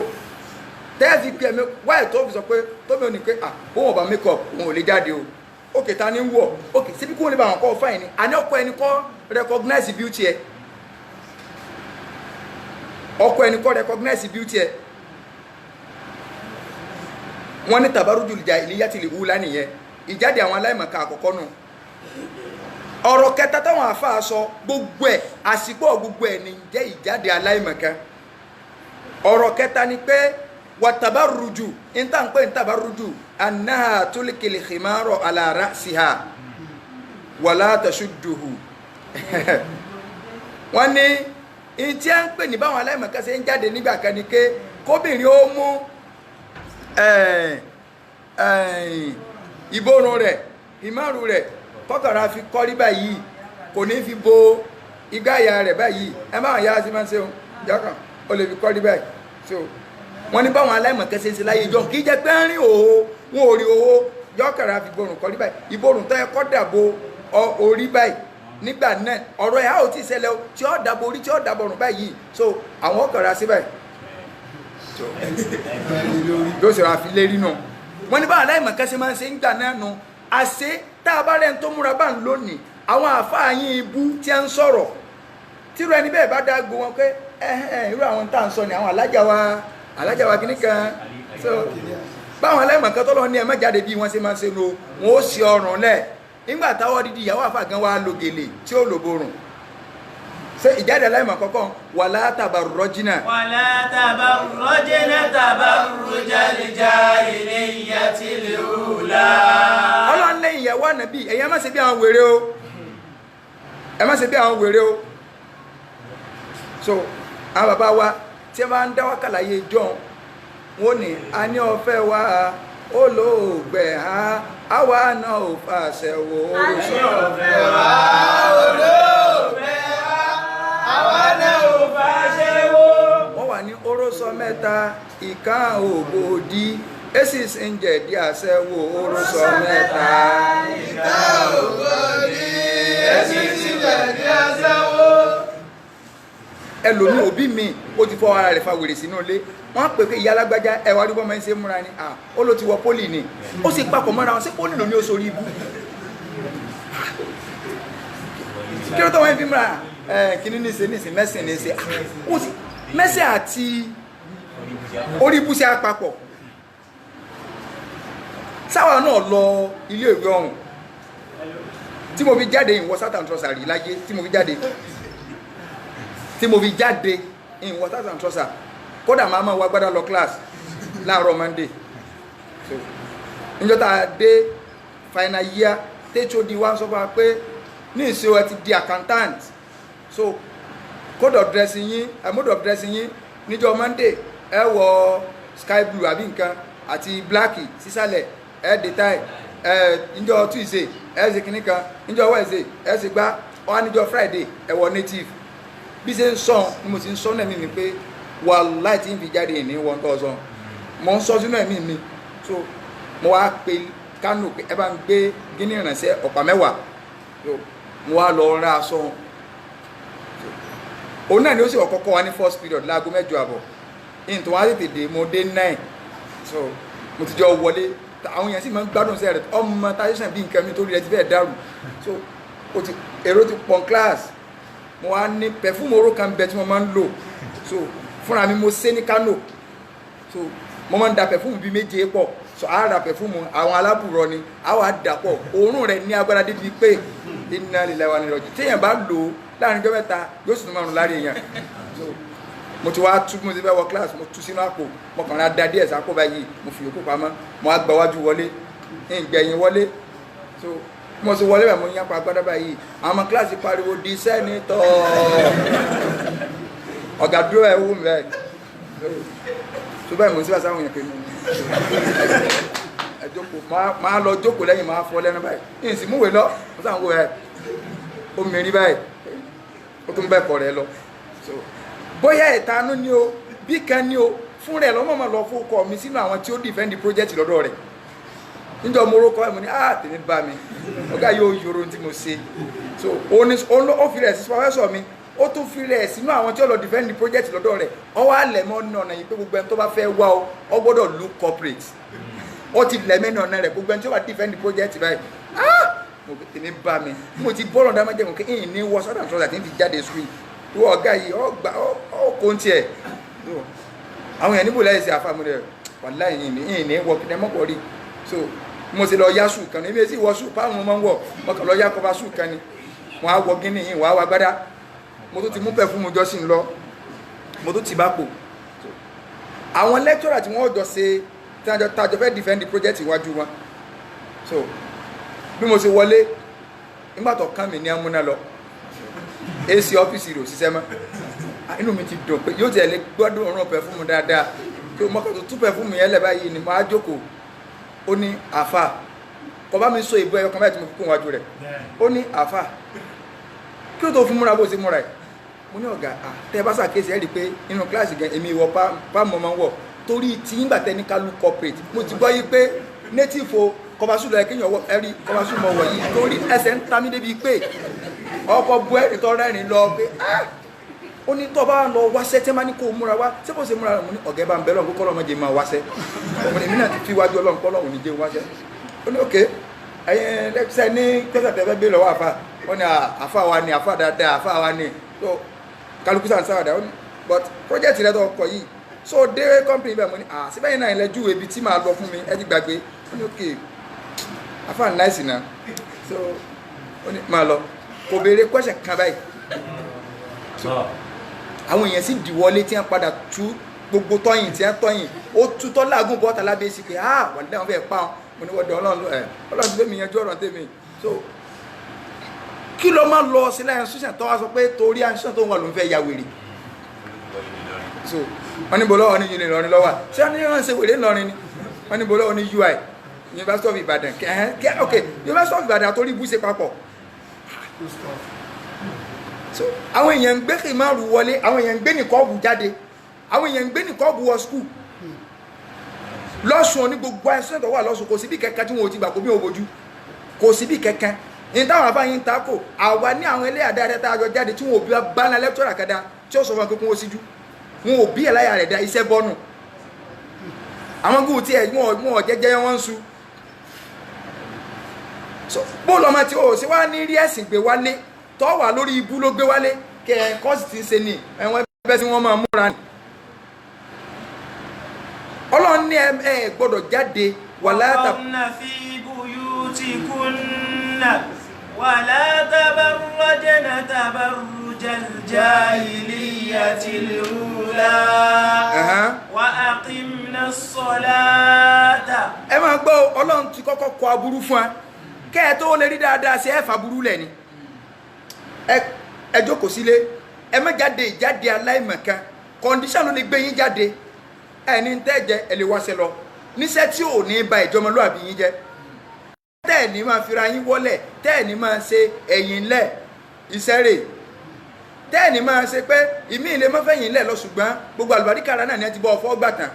tẹ́ fi pe ẹ̀mí wáyé tó fi sọ pé tó mi ò ní pé òun ọba make up òun ò lè jáde o okay ta ni wọ̀ okay síbí kó lè bá wọn kọ́ fáìn ni àní ọkọ ẹni kọ́ recognize beauty ẹ ọkọ ẹni kọ́ recognize beauty ẹ wọ́n ní tabarujul jahiliyyatil ula nìyẹn ìjáde àwọn aláìmọ̀ká àkọ́kọ́ nù ọ̀rọ̀ kẹta táwọn àfáà sọ gbogbo ẹ̀ àsìkò gbogbo ẹ̀ ní jẹ́ ìjáde aláìmọ̀ká ọ̀rọ̀ kẹta ni pé watabarruju inta ń pè ní tabarruju annaha tulkil khimaro ala ra'siha wala tashudduhu wọ́n ní in tí a ń pè ní báwọn aláìmọ̀ká ṣe ń jáde nígbà kan ni pé kóbìnrin ó mú ìborùn rẹ̀ ìmọ̀rù rẹ̀ kọ́kànrà fi kọ́rí báyìí kò ní fi bo igbáyà rẹ̀ báyìí ẹ máa yá sí máa ń ṣe ohun jọ́kàn ó lè fi kọ́rí báyìí so wọ́n ní báwọn aláìmọ̀ká ṣe ń ṣe láyé ìjọ kì í jẹ́ pé ń rí òhò wọn ò rí òhò jọ́kànrà fi borùn kọ́rí báyìí ìborùn tó yẹ kọ́ dàbò orí báyìí nígbà náà ọ̀rọ̀ ẹ̀ á ò tí ì ṣẹlẹ̀ tí ó dàbò orí tí ó dàbò ọ̀rùn báyìí so àwọn ọkọ̀ra sí báyìí ló ṣe wá fi lérí nù wọ́n ní báwọn aláìmọ̀ká ṣe máa ń ṣe ń gbà náà nù àṣé tá a bá rẹ̀ ń tó múra bá ń lónìí àwọn àfáàyín ibú tí a ń sọ̀rọ̀ tírú ẹni bẹ́ẹ̀ bá dágbò wọn pé irú àwọn tá à ń sọ ni àwọn alájà wa kìíní kan so báwọn aláìmọ̀ká tọ́lọ́ ní ẹ má jáde bí wọ́n ṣe máa ń ṣe nu wọn ó ṣe ọrùn lẹ̀ nígbà táwọ́ dídí ìyàwó àfàgán wa lo gèlè tí ó lò borùn ṣe ìjáde aláìmọ̀ kọ́kọ́ wala tabarrujna tabarrujal jahiliyyatil ula. Ọlọ́run lẹ́yìn ìyàwó ànàbí ẹ̀yẹ́ má ṣe bí àwọn wèrè o ẹ má ṣe bí àwọn wèrè o so àwọn bàbá wa tí wọ́n bá ń dá wákàlàyé john wọ́n ní a ní ọ̀fẹ́ wa olóògbé ha àwa náà ò fàṣẹ wo orúṣọ ọ̀fẹ́ wa olóògbé ha àwa náà ò fàṣẹ wo. wọ́n wà ní orúṣọ mẹ́ta ìkan ògbòdì èsì ń jẹ̀dí àṣẹ wo orúṣọ mẹ́ta. ẹlòmí òbí mi ó ti fọ́ ara rẹ̀ fa wèrè sínú ilé wọ́n pè pé ìyá alágbájá ẹwà rí bọ́mọ ẹ̀ ṣe múra ni ó ló ti wọ pólì ni ó sì papọ̀ mọ́ra wọn sí pólì ló ní ó sórí ibú kí ló tó wọ́n fi múra kíní ní ṣe mẹ́sìn ní ṣe mẹ́sìn àti orí ibú sí àpapọ̀ sáwà náà lọ ilé ìwé ọ̀hún tí mo fi jáde ìwọ sátán trọ́sà rí láyé tí mo fi jáde ìwọ sátán trọ́sà kódà máa wá gbádá lọ class láàárọ̀ Monday so níjọ́ta dé final year HOD wá sọ fún wa pé ní ìṣe ẹ ti di accountant so mode of dressing yín níjọ́ Monday ẹ wọ sky blue àbí nǹkan àti black sísàlẹ̀ ẹ dé tie níjọ́ Tuesday ẹ ṣe kìíní kan níjọ́ Wednesday ẹ ṣe gbá wá níjọ́ Friday ẹ wọ native bí ṣe ń sọ ni mo ti ń sọ náà mi pé wàláì tí ń fi jáde ní 1000 mo ń sọ sínú ẹ̀mí mi so mo wá pe Kánò pé ẹ bá ń gbé gíní ìrànṣẹ́ ọ̀pá 10 so mo wá lọ ra aṣọ òun náà ni ó sì ọ̀kọ́kọ́ wá ní first period láago 8:30 in tó wá tètè dé mo dé 9 so mo ti jọ wọlé àwọn èèyàn sì máa ń gbádùn sí ẹ̀rẹ̀ ọmọ tàṣíṣàn bí nǹkan mi tó rí ẹ ti fẹ́ dàrú so èrò ti pọ̀ class mo wá ní perfume oró kan bẹ tí mo máa ń lò so fúnra mi mo sé ní Kánò so mo máa ń da perfume bí 7 pọ̀ so a ra perfume àwọn alábùrọ̀ ni a wà dàpọ̀ òórùn rẹ̀ ní agbára débi pé inna lillahi wa inna ilaihi raji'un téèyàn bá lò láàrin ọjọ́ mẹ́ta yóò sì tún márùn láre èèyàn so mo ti wá tú mo ti fẹ́ wọ class mo tú sínú àpò mo kàn ra da díẹ̀ sápò báyìí mo fi òkú pamọ́ mo á gba wájú wọlé ìgbẹ̀yìn wọlé so mo sì wọlé báyìí mo yán pa agbádá báyìí àwọn ọmọ kíláàsì pariwo di sẹ́nitọ̀ ọ̀gá dúró ẹ̀ wú mi báyìí so báyìí mo sì bá sáwọn yẹn pé mo ẹ jókòó máa lọ jókòó lẹ́yìn máa fọ lẹ́nu báyìí ní ìsìn múwèé lọ mo sáwọn wo ẹ ó mìírí báyìí ó tún bẹ́ẹ̀ kọ̀ rẹ lọ so bóyá ìtanú ni o bí kan ni o fún rẹ̀ lọ́mọ̀ lọ fún ọkọ̀ mi sínú àwọn tí ó defend the project lọ́dọ̀ rẹ̀ níjọ́ mo rókọ́ ẹ̀ mo ní tèmi bá mi ọ̀gá yóò yòrò tí mo ṣe so ó fi rẹ̀ sí supervisor mi ó tún fi rẹ̀ sínú àwọn tí ó lọ defend the project lọ́dọ̀ rẹ̀ ọ wá lẹ̀mọ́ ọ̀nà yìí pé gbogbo ẹni tó bá fẹ́ wá ọ gbọ́dọ̀ look corporate ó ti lẹ̀mẹ́nà ọ̀nà rẹ̀ gbogbo ẹni tí ó bá defend the project báyìí tèmi bá mi mo ti bọ́ọ̀lù ọ̀dá májẹ̀mú kí n ní wọ sọ́dà sọ́dà tí n fi jáde school tó ọ̀gá yìí ọkọ̀ ń tiẹ̀ àwọn èèyàn níbò láyé sí àfàmù rẹ̀ wàláhì yìí ní wọ kí mọ́pọ̀ rí so mo sì lọ yá sùn kan ní ibi tí wọ sùn páwọn ọmọ wọ mo kàn lọ yá kọba sùn kan ni wọn á wọ gíní yìí wàá wá gbádá mo tó ti mú pẹ̀ fún mo jọ sí lọ mo tó ti bá pò àwọn lecturer tí wọ́n jọ ṣe tájọ fẹ́ defend the project iwájú wọn so bí mo ṣe wọlé nígbàtọ̀ kán mi ní amúná lọ AC ọ́fíìsì rò ṣiṣẹ́ mọ́ inú mi ti dùn pé yóò tẹ̀ lé gbọ́dọ̀ ọ̀run pẹ̀fúmù dáadáa kí o mọ́kàn tó tú pẹ̀fúmù yẹn lẹ̀ báyìí ni máa jókòó ó ní àfà kọ bá mi sọ ìbú ẹyọ kan báyìí tí mo fi kún wájú rẹ̀ ó ní àfà kí o tó fún múra bó ṣe múra ẹ̀ mo ní ọ̀gá tẹ́ bá ṣàkíyèsí ẹ̀ rí pé inú kíláàsì gan èmi ìwọ páàmù ọmọ wọ̀ torí tí ń gbàtẹ́ ní kálù corporate mo ti gbọ́ yí pé native o kọbasú lọ ẹkẹyàn wọ ẹrí kọbasú mọ wọ̀nyí torí ẹsẹ̀ ń ta mí débi pé ọkọ̀ bu ẹ̀rì tọ́ rẹ́rìn lọ pé ó ní tọ́ bá lọ wáṣẹ́ tẹ́ máa ní kó múra wá ṣé bó ṣe múra mo ní ọ̀gẹ́ bá ń bẹ́ lọ́n kó lọ́mọ jẹ máa wáṣẹ́ mo ní mínà ti fi wájú ọlọ́run kọ́ lọ́run ní jẹun wáṣẹ́ ó ní òkè ẹ̀yìn lẹ́kṣẹ́ ní tẹ́sà tẹ́fẹ́ gbé lọ́wọ́ àfà ó ní àfà wa ni àfà dáadáa àfà wa ni so kálukú sàn sáwàdà ó ní but project rẹ tó kọ yìí so dé company bẹ́ẹ̀ mo ní síbẹ̀ yìí náà ilẹ̀ ibi tí màá lọ fún mi ẹ ti gbàgbé ó ní òkè afa nice na so oni ma lọ kò béèrè question kan báyìí so àwọn èèyàn sì dìwọlé tí wọ́n padà tú gbogbo tọ́yìn tí wọ́n tọ́yìn ó tú tọ́ láàgùn bọ́ta lábẹ́ sí pé wà ní àwọn fẹ́ pa wọn mo ní wọ́n dẹ̀ ọlọ́run tó mi yanjú ọ̀rọ̀ tèmi so kí ló máa lọ sí láyé ṣúṣàn tó wá sọ pé torí àṣìṣàn tó wà ló ń fẹ́ ya wèrè so wọ́n ní bọ́lọ́wọ́ ní uni lọ́rin lọ́wọ́ ṣé wọ́n ní wọ́n ṣe wèrè lọ́rin ni wọ́n ní bọ́lọ́wọ́ ní UI University of Ibadan ok University of Ibadan torí ibú ṣe papọ̀ so àwọn èèyàn ń gbé kìmáàrù wọlé àwọn èèyàn ń gbé nìkọ́ọ̀bù jáde àwọn èèyàn ń gbé nìkọ́ọ̀bù wọ skul lọ́sùn ní gbogbo ẹ̀sùn tó wà lọ́sùn kò sí bí kẹ́kẹ́ tí wọ́n ti gbà kó bí òbojú kò sí bí kẹ́kẹ́ ní táwọn afáyín ń takò àwa ní àwọn ilé àdáyẹ tá a jọ jáde tí wọ́n bí bá ńlá lẹ́kítọ́rà kẹ́dá tí ó sọ fún akókún ó síjú wọn ò bí ẹ̀ láyà rẹ̀ dá iṣẹ́ bọ́nù àwọn gùn tí ẹ̀ wọ́n jẹ́jẹ́ wọ́n ń su bóòlù ọmọ tí ó sì wá ní rí ẹ̀sìn gbé wálé tọ́ wà lórí ibú ló gbé wálé kẹ́ kọ́sì ti ń ṣe ní ẹ̀wọ̀n ẹgbẹ́ tí wọ́n máa múra ní ọlọ́run ní ẹ gbọ́dọ̀ jáde wà látà ولا تبرجن تبرج الجاهلية الأولى وأقمنا الصلاة ẹ máa gbọ́ ọlọ́run ti kọ́kọ́ kọ aburú fún wa kẹ́ ẹ tó lè rí dáadáa sí ẹ fà burú lẹ̀ ni ẹ jókòó sílé ẹ má jáde ìjáde aláìmọ̀kan kọ́ndíṣàn ló lè gbé yín jáde ẹ ní tẹ́jẹ ẹ lè wáṣẹ lọ níṣẹ́ tí ò ní ba ìjọmọlúwàbí yín jẹ́ tẹ́ẹ̀ni máa fira yín wọ́lẹ̀ tẹ́ẹ̀ni máa ṣe ẹ̀yìn lẹ̀ iṣẹ́ rẹ̀ tẹ́ẹ̀ni máa ṣe pé ìmí ilé mọ́fẹ́yìn lẹ̀ lọ ṣùgbọ́n gbogbo àlùbáríkà náà ni ẹ ti bọ́ ọ̀fọ́ gbà tán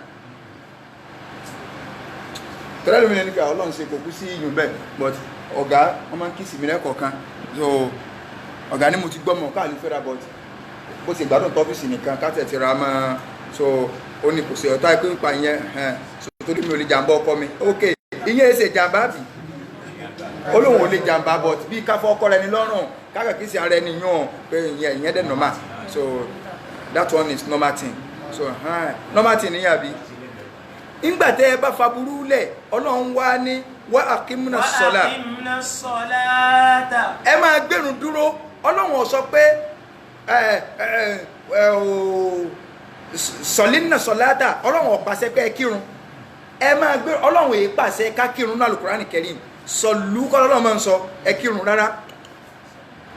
tẹ́lẹ̀ lómi ní ká ọlọ́run ṣe kò kú sí ìyún bẹ́ẹ̀ but ọ̀gá wọ́n máa ń kí ìsinmi lẹ́kọ̀ọ̀kan so ọ̀gá ni mo ti gbọ́ mọ̀ káàlù fẹ́ra but bó ti gbádùn tọ́fíìsì nìkan kátẹ̀ ti ra mọ́ so ó ní kò sí ọ̀tá ìpín pa ìyẹn so torí mi ò lè jàǹbá ọkọ mi ok ìyẹn èsè jàǹbá bì olóhùn ò lè jàǹbá but bí káfọ́ ọkọ rẹ ní lọ́rùn káàkiri kìí sí ara ẹni yàn pé ìyẹn dẹ̀ normal so that one is normal thing so normal thing níyà bí nígbà tẹ́ ẹ bá faburú lẹ̀ ọlọ́run wá ní wá àkímúnà sọ́lá ẹ máa gbẹ̀rún dúró ọlọ́run ó sọ pé sọ̀línà sọ̀láta ọlọ́run ó pàṣẹ pé ẹ kírun ẹ máa gbé ọlọ́run èyí pàṣẹ ká kírun náà Al-Qur'ani Karim sọ̀lú kọ́ ọlọ́run máa ń sọ ẹ kírun rárá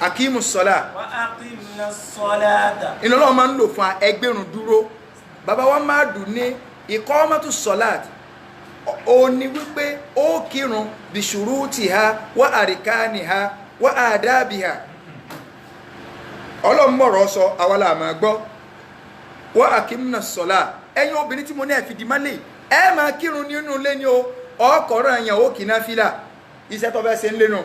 àkímù sọ́lá inú ọlọ́run máa ń lò fún ẹgbẹ̀rún dúró bàbá wa máa dùn ní ìkọ́mọ́tò sọ́láàt ó ní wípé ó kírun bí ṣùrútìhá wá àríkáníhá wá àdábìhá ọlọ́mọ̀rọ̀ sọ àwọlà àmà gbọ́ wá àkímúnà sọ́lá ẹ̀yin obìnrin tí mo ní ẹ̀fìdí má lè ẹ máa kírun nínú ilé ní o ọkọ̀ọ̀rọ̀ ẹ̀yàn ó kìíná fílà iṣẹ́ tó fẹ́ ṣe ń lénu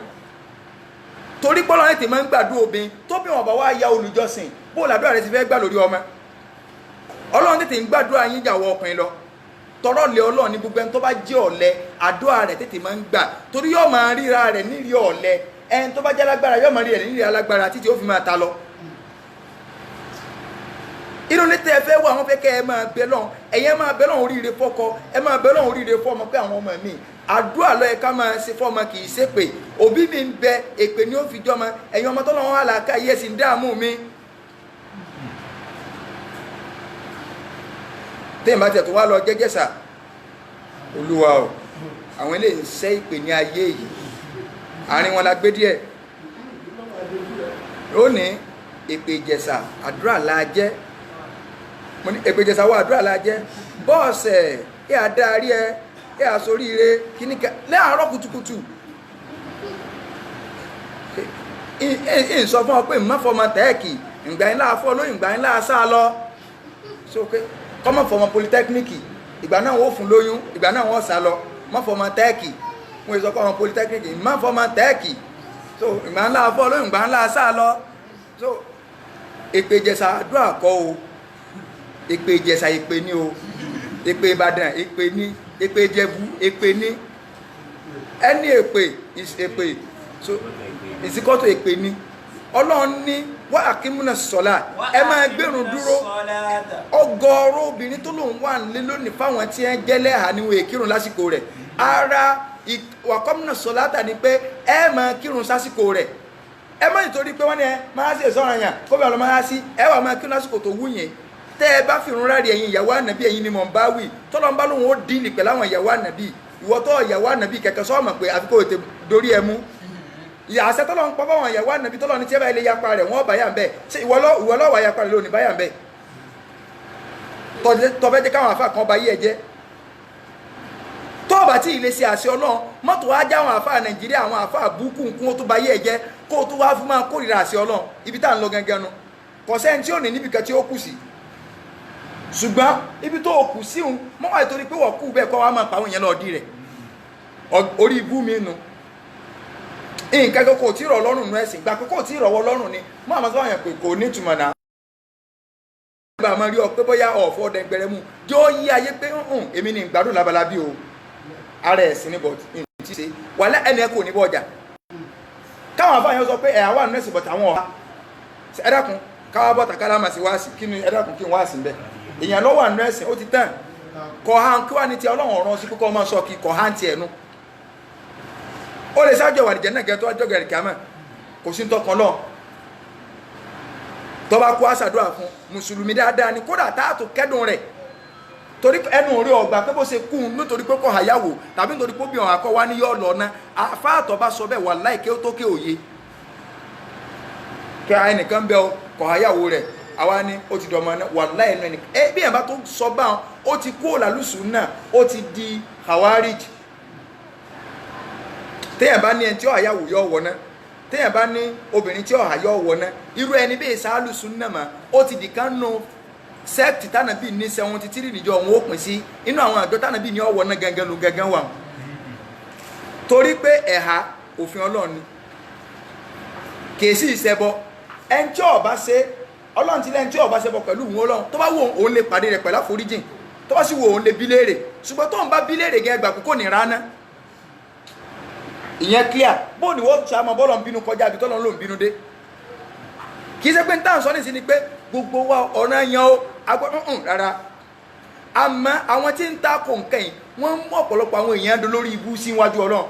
torí pọ́lọ́ ní tèmi ń gbàdúrà obìnrin tó bí wọn bá wá ya olùjọsìn bó làdúrà rẹ ti fẹ́ gbà lórí ọmọ ọlọ́run tètè ń gbàdúrà yín jàwọ́ ọkùnrin lọ tọrọ lé ọlọ́run ní gbogbo ẹni tó bá jẹ́ ọ̀lẹ àdúrà rẹ̀ tètè máa ń gbà torí yóò máa ríra rẹ̀ nírí ọ̀lẹ ẹni tó bá jẹ́ alágbára yóò máa rí rẹ̀ nírí alágbára títí ó fi máa ta lọ. inú ní tẹ́ ẹ fẹ́ wọ àwọn fẹ́ kẹ́ ẹ máa bẹ lọ́hùn ẹ̀yẹ́ máa bẹ lọ́hùn oríire fọ́kọ ẹ máa bẹ lọ́hùn oríire fọ́mọ pé àwọn ọmọ mi àdúrà ló yẹ ká máa ṣe fọ́mọ kì í ṣe pé òbí mi ń bẹ èpè ni ó fi jọmọ ẹ̀yin ọmọ tọ́lọ́wọ́n wà láàká iye sì ń dààmú mi. téèyàn bá tẹ̀ tó wá lọ jẹ́jẹ́ sà olúwa o àwọn ilé ń ṣẹ́ ìpè ní ayé yìí àárín wọn la gbé díẹ̀ lónìí èpè ìjẹ̀ṣà àdúrà la jẹ́ mo ní èpè ìjẹ̀ṣà wọ àdúrà la jẹ́ bọ́ọ̀sẹ̀ ẹ àdárí ẹ àsoríire kíní ká láàárọ̀ kùtùkùtù ìn sọ fún ọ pé má fọmọ tẹ́ẹ̀kì ìgbà yín láàfọ́ lóyìn ìgbà yín láàṣà lọ sókè kọ́mọ̀ fọmọ polytechnic ìgbà náà wọ́n fún lóyún ìgbà náà wọ́n sá lọ má fọmọ tẹ́ẹ̀kì wọ́n yẹ sọ kọ́mọ polytechnic má fọmọ tẹ́ẹ̀kì so ìgbà ńlá fọ́ lóyún ìgbà ńlá sá lọ so èpè ìjẹ̀ṣà àdúrà kọ́ o èpè ìjẹ̀ṣà èpè ní o èpè ìbàdàn èpè ní èpè ìjẹ̀bú èpè ní ẹni èpè èpè so ìsìkọ́tò èpè ní ọlọ́run ní wá àkímúnà sọ́lá ẹ máa gbẹ̀rún dúró ọgọ́rọ̀ obìnrin tó lòun wà nílé lónìí fáwọn tí ẹ jẹ́lẹ̀ àníwò èkírun lásìkò rẹ̀ ara wàkọ́múnà sọ́lá tà ní pé ẹ máa kírun sásìkò rẹ̀ ẹ má nítorí pé wọ́n ní ẹ máa ṣe ìsọ̀rọ̀ yàn kó bí ọlọ́mọ á sí ẹ wà máa kírun lásìkò tó wù yẹn tẹ́ ẹ bá fìrun rárí ẹ̀yin ìyàwó ànàbí ẹ̀yin ni mò ń bá wì tọ́lọ́ ń bá lóun ó díìlì pẹ̀lú àwọn ìyàwó ànàbí ìwọ́tọ́ ìyàwó ànàbí kẹ̀kẹ́ sọ́ọ̀mọ̀ pé àfikún ètè dorí ẹ mú àṣẹ tọ́lọ́ ń pọ́ fáwọn ìyàwó ànàbí tọ́lọ́ ní tí ẹ bá ilé yapa rẹ̀ wọ́n báyà ń bẹ̀ ṣe ìwọ́lọ́wà yapa rẹ̀ lónìí báyà ń bẹ̀ tọ́fẹ́ jẹ́ káwọn àfà kan bá yí ẹ jẹ́ tọ́ọ̀bà tí ilé ṣe àṣẹ ọlọ́run mọ́tò wá já àwọn àfà nàìjíríà àwọn àfà búkú nkún ó tó bá yí ẹ jẹ́ kó o tó wá fún máa kórìíra àṣẹ ọlọ́run ibi tá à ń lọ gangan nu kọ̀sẹ́ni tí ò ní níbi kan tí ó kù sí ṣùgbọ́n ibi tó o kù sí òun mọ́ wà nítorí pé wọ́n kú bẹ́ẹ̀ kọ́ wá máa pa àwọn èèyàn lọ́ọ̀dí rẹ̀ orí ibú mi nu nǹkan kò tí ì rọ̀ lọ́rùn nù ẹ̀sìn gbà pé kò tí ì rọ̀wọ́ lọ́rùn ni mọ́ àmọ́ sọ́wọ́n yẹn pé kò ní ìtumọ̀ náà bá máa rí ọ pé bóyá ọ̀fọ́ dẹ̀gbẹ̀rẹ̀ mu yóò yí ayé pé èmi ní ìgbádùn labalábí o ara ẹ̀sìn ní bọ̀t ti ṣe wà lẹ́ ẹni ẹ kò ní bọ́ ọjà káwọn afáyàn sọ pé ẹ̀yà wà nínú ẹ̀sìn bọ̀t àwọn ọ̀há ẹ̀dàkùn káwá bọ́ta kálámà sí wáàsí kí ni ẹ̀dàkùn kí n wáàsí ń bẹ̀ èèyàn lọ́wọ́ nínú ẹ̀sìn ó ti tán kọ̀hán kí wà ní ti ọlọ́run ọ̀ràn sí kókó ọmọ sọ kí kọ̀hán ti ẹ̀nu ó lè sáájọ wà nìjẹ́ náà gẹ́ tó wájọ́ gẹ̀rẹ̀ kìámẹ́ kò sí tọkàn lọ tó bá kú àṣàdúrà fún mùsùlùmí dáadáa ni kódà táàtò kẹ́dùn rẹ̀ torí ẹnu orí ọgbà pé bó ṣe kú nítorí pé kọ̀ àyàwó tàbí nítorí pé obìnrin àkọ́ wá ní yọ́ lọ ná àfáàtọ̀ bá sọ bẹ́ẹ̀ wà láìké ó tó ké òye kí ẹnìkan bẹ kọ̀ àyàwó rẹ̀ àwa ni ó ti dọ̀mọ́ náà wà láì ẹnu ẹnìkan bí ẹ̀ bá tó sọ bá wọn ó ti kó làlùsù náà ó ti di hawarij téèyàn bá ní ẹni tí ó àyàwó yọ wọ náà téèyàn bá ní obìnrin tí ó àyàwó wọ náà irú ẹni bẹ́ẹ̀ sàálùsù náà mà ó ti dìkan nù sẹ́ẹ̀tì tánàbí ní 73 níjọ wọn ó pín sí inú àwọn àjọ tánàbí ní ọwọ́ náà gangan ló gangan wà torí pé ẹ̀há òfin ọlọ́run ni kèsì ìṣẹ́bọ ẹni tí ó bá ṣe ọlọ́run ti lẹ́ni tí ó bá ṣẹbọ pẹ̀lú òun ọlọ́run tó bá wò òun lè pàdé rẹ̀ pẹ̀lú àforíjìn tó bá sì wò òun lè bí léèrè ṣùgbọ́n tó ń bá bí léèrè gẹ́gẹ́ gbà kókó ní rana ìyẹn clear bó ni wọ́n ṣe àmọ́ bọ́ọ̀lù ń bínú kọjá àbí tọ́lọ́ ló ń bínú dé kì í ṣe pé ń tàn sọ ní sí ni pé gbogbo wa ọ̀nà yan o agbọ́n rárá àmọ́ àwọn tí ń ta kò nǹkan yìí wọ́n mú ọ̀pọ̀lọpọ̀ àwọn èèyàn dún lórí ibú síwájú ọlọ́run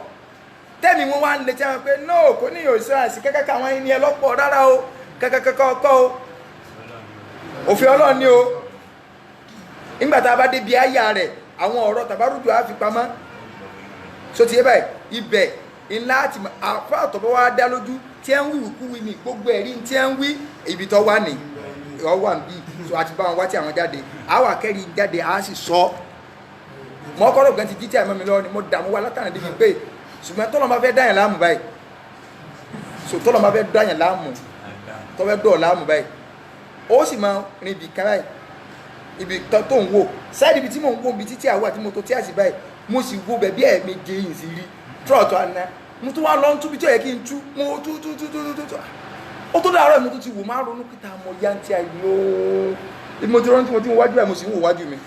tẹ́mi wọn wá ń lè tẹ́wọ́n pé no kò ní ìròsíláàsì kẹ́kẹ́kẹ́ àwọn ẹni ẹlọ́pọ̀ rárá o kẹ́kẹ́kẹ́kọ́ ọkọ́ o òfin ọlọ́run ni o nígbà tá a bá débi àyà rẹ̀ àwọn ọ̀rọ̀ tàbárùjọ á fi pamọ́ so ti yé báyìí ibẹ̀ ńlá àti àpá àtọ̀bọ̀ wa dá lójú tí ẹ ń wí wíwí ní gbogbo ẹ̀rí tí ẹ ń wí ibi tó wà ní ọwà ń bí so àti bá wọn wá tí àwọn jáde àwọn akẹ́rì jáde á sì sọ mọ́kọ́rọ̀ gan ti jí tí àmọ́ mi lọ́wọ́ ni mo dààmú wa látàrí débi pé ṣùgbọ́n tọ́lọ́ máa fẹ́ dáyàn láàmú báyìí so tọ́lọ́ máa fẹ́ dáyàn láàmú tó fẹ́ dọ̀ láàmú báyìí ó sì máa rin ibì kan báyìí ibi tó ń wò sáìdì ibi tí mò ń wò ibi títí àwọn àti mo tó tí àsì báyìí mo sì wo bẹ̀ bí ẹ̀ẹ̀méje yìí sí rí trọ́ọ̀tọ̀ àná mo tún wá lọ ń túbi tí ó yẹ kí n tú mo tú ó tó dáàrọ̀ mo tún ti wò máa ronú kíta mo yá ń tí a yóò mo ti rántí mo ti ń wájú ẹ̀ mo sì ń wò wájú mi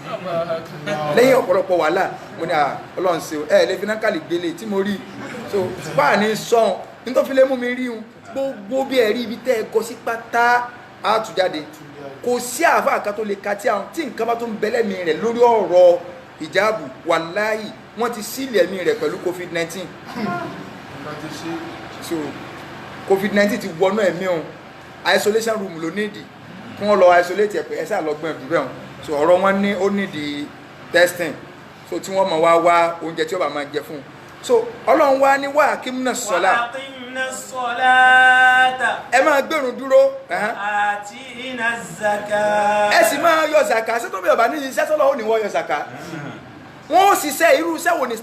lẹ́yìn ọ̀pọ̀lọpọ̀ wàhálà mo ní ọlọ́run ṣe ẹ̀ lè fi náà kàlì gbélé tí mo rí so báà ní sọ́hun ní tó fi lé mú mi rí un gbogbo bí ẹ̀rí ibi tẹ́ ẹ kọ sí pátá àtújáde kò sí àáfàá kan tó lè ka tí àwọn tí nǹkan bá tó ń bẹ́lẹ̀ mi rẹ̀ lórí ọ̀rọ̀ ìjáàbù wàláhì wọ́n ti sílẹ̀ mi rẹ̀ pẹ̀lú covid-19 so covid-19 ti wọnú ẹ̀mí òun isolation room ló nídìí kí wọ́n lọ isolate ẹ̀ pé ẹ sáà lọ gbọ́n ẹ̀dùn bẹ́ẹ̀ so ọ̀rọ̀ wọn ní ó nídìí testing so tí wọ́n mọ̀ wá oúnjẹ tí ó bá máa jẹ fún un so ọlọ́run wá ní wà kí múnà sọ́lá ẹ máa gbẹ̀rún dúró àti iná zaka ẹ sì máa yọ zaka sí tó bí ọba ní iṣẹ́ sọ́lọ́ ó ní wọ́n yọ zaka wọ́n ó ṣiṣẹ́ irú iṣẹ́ wo ní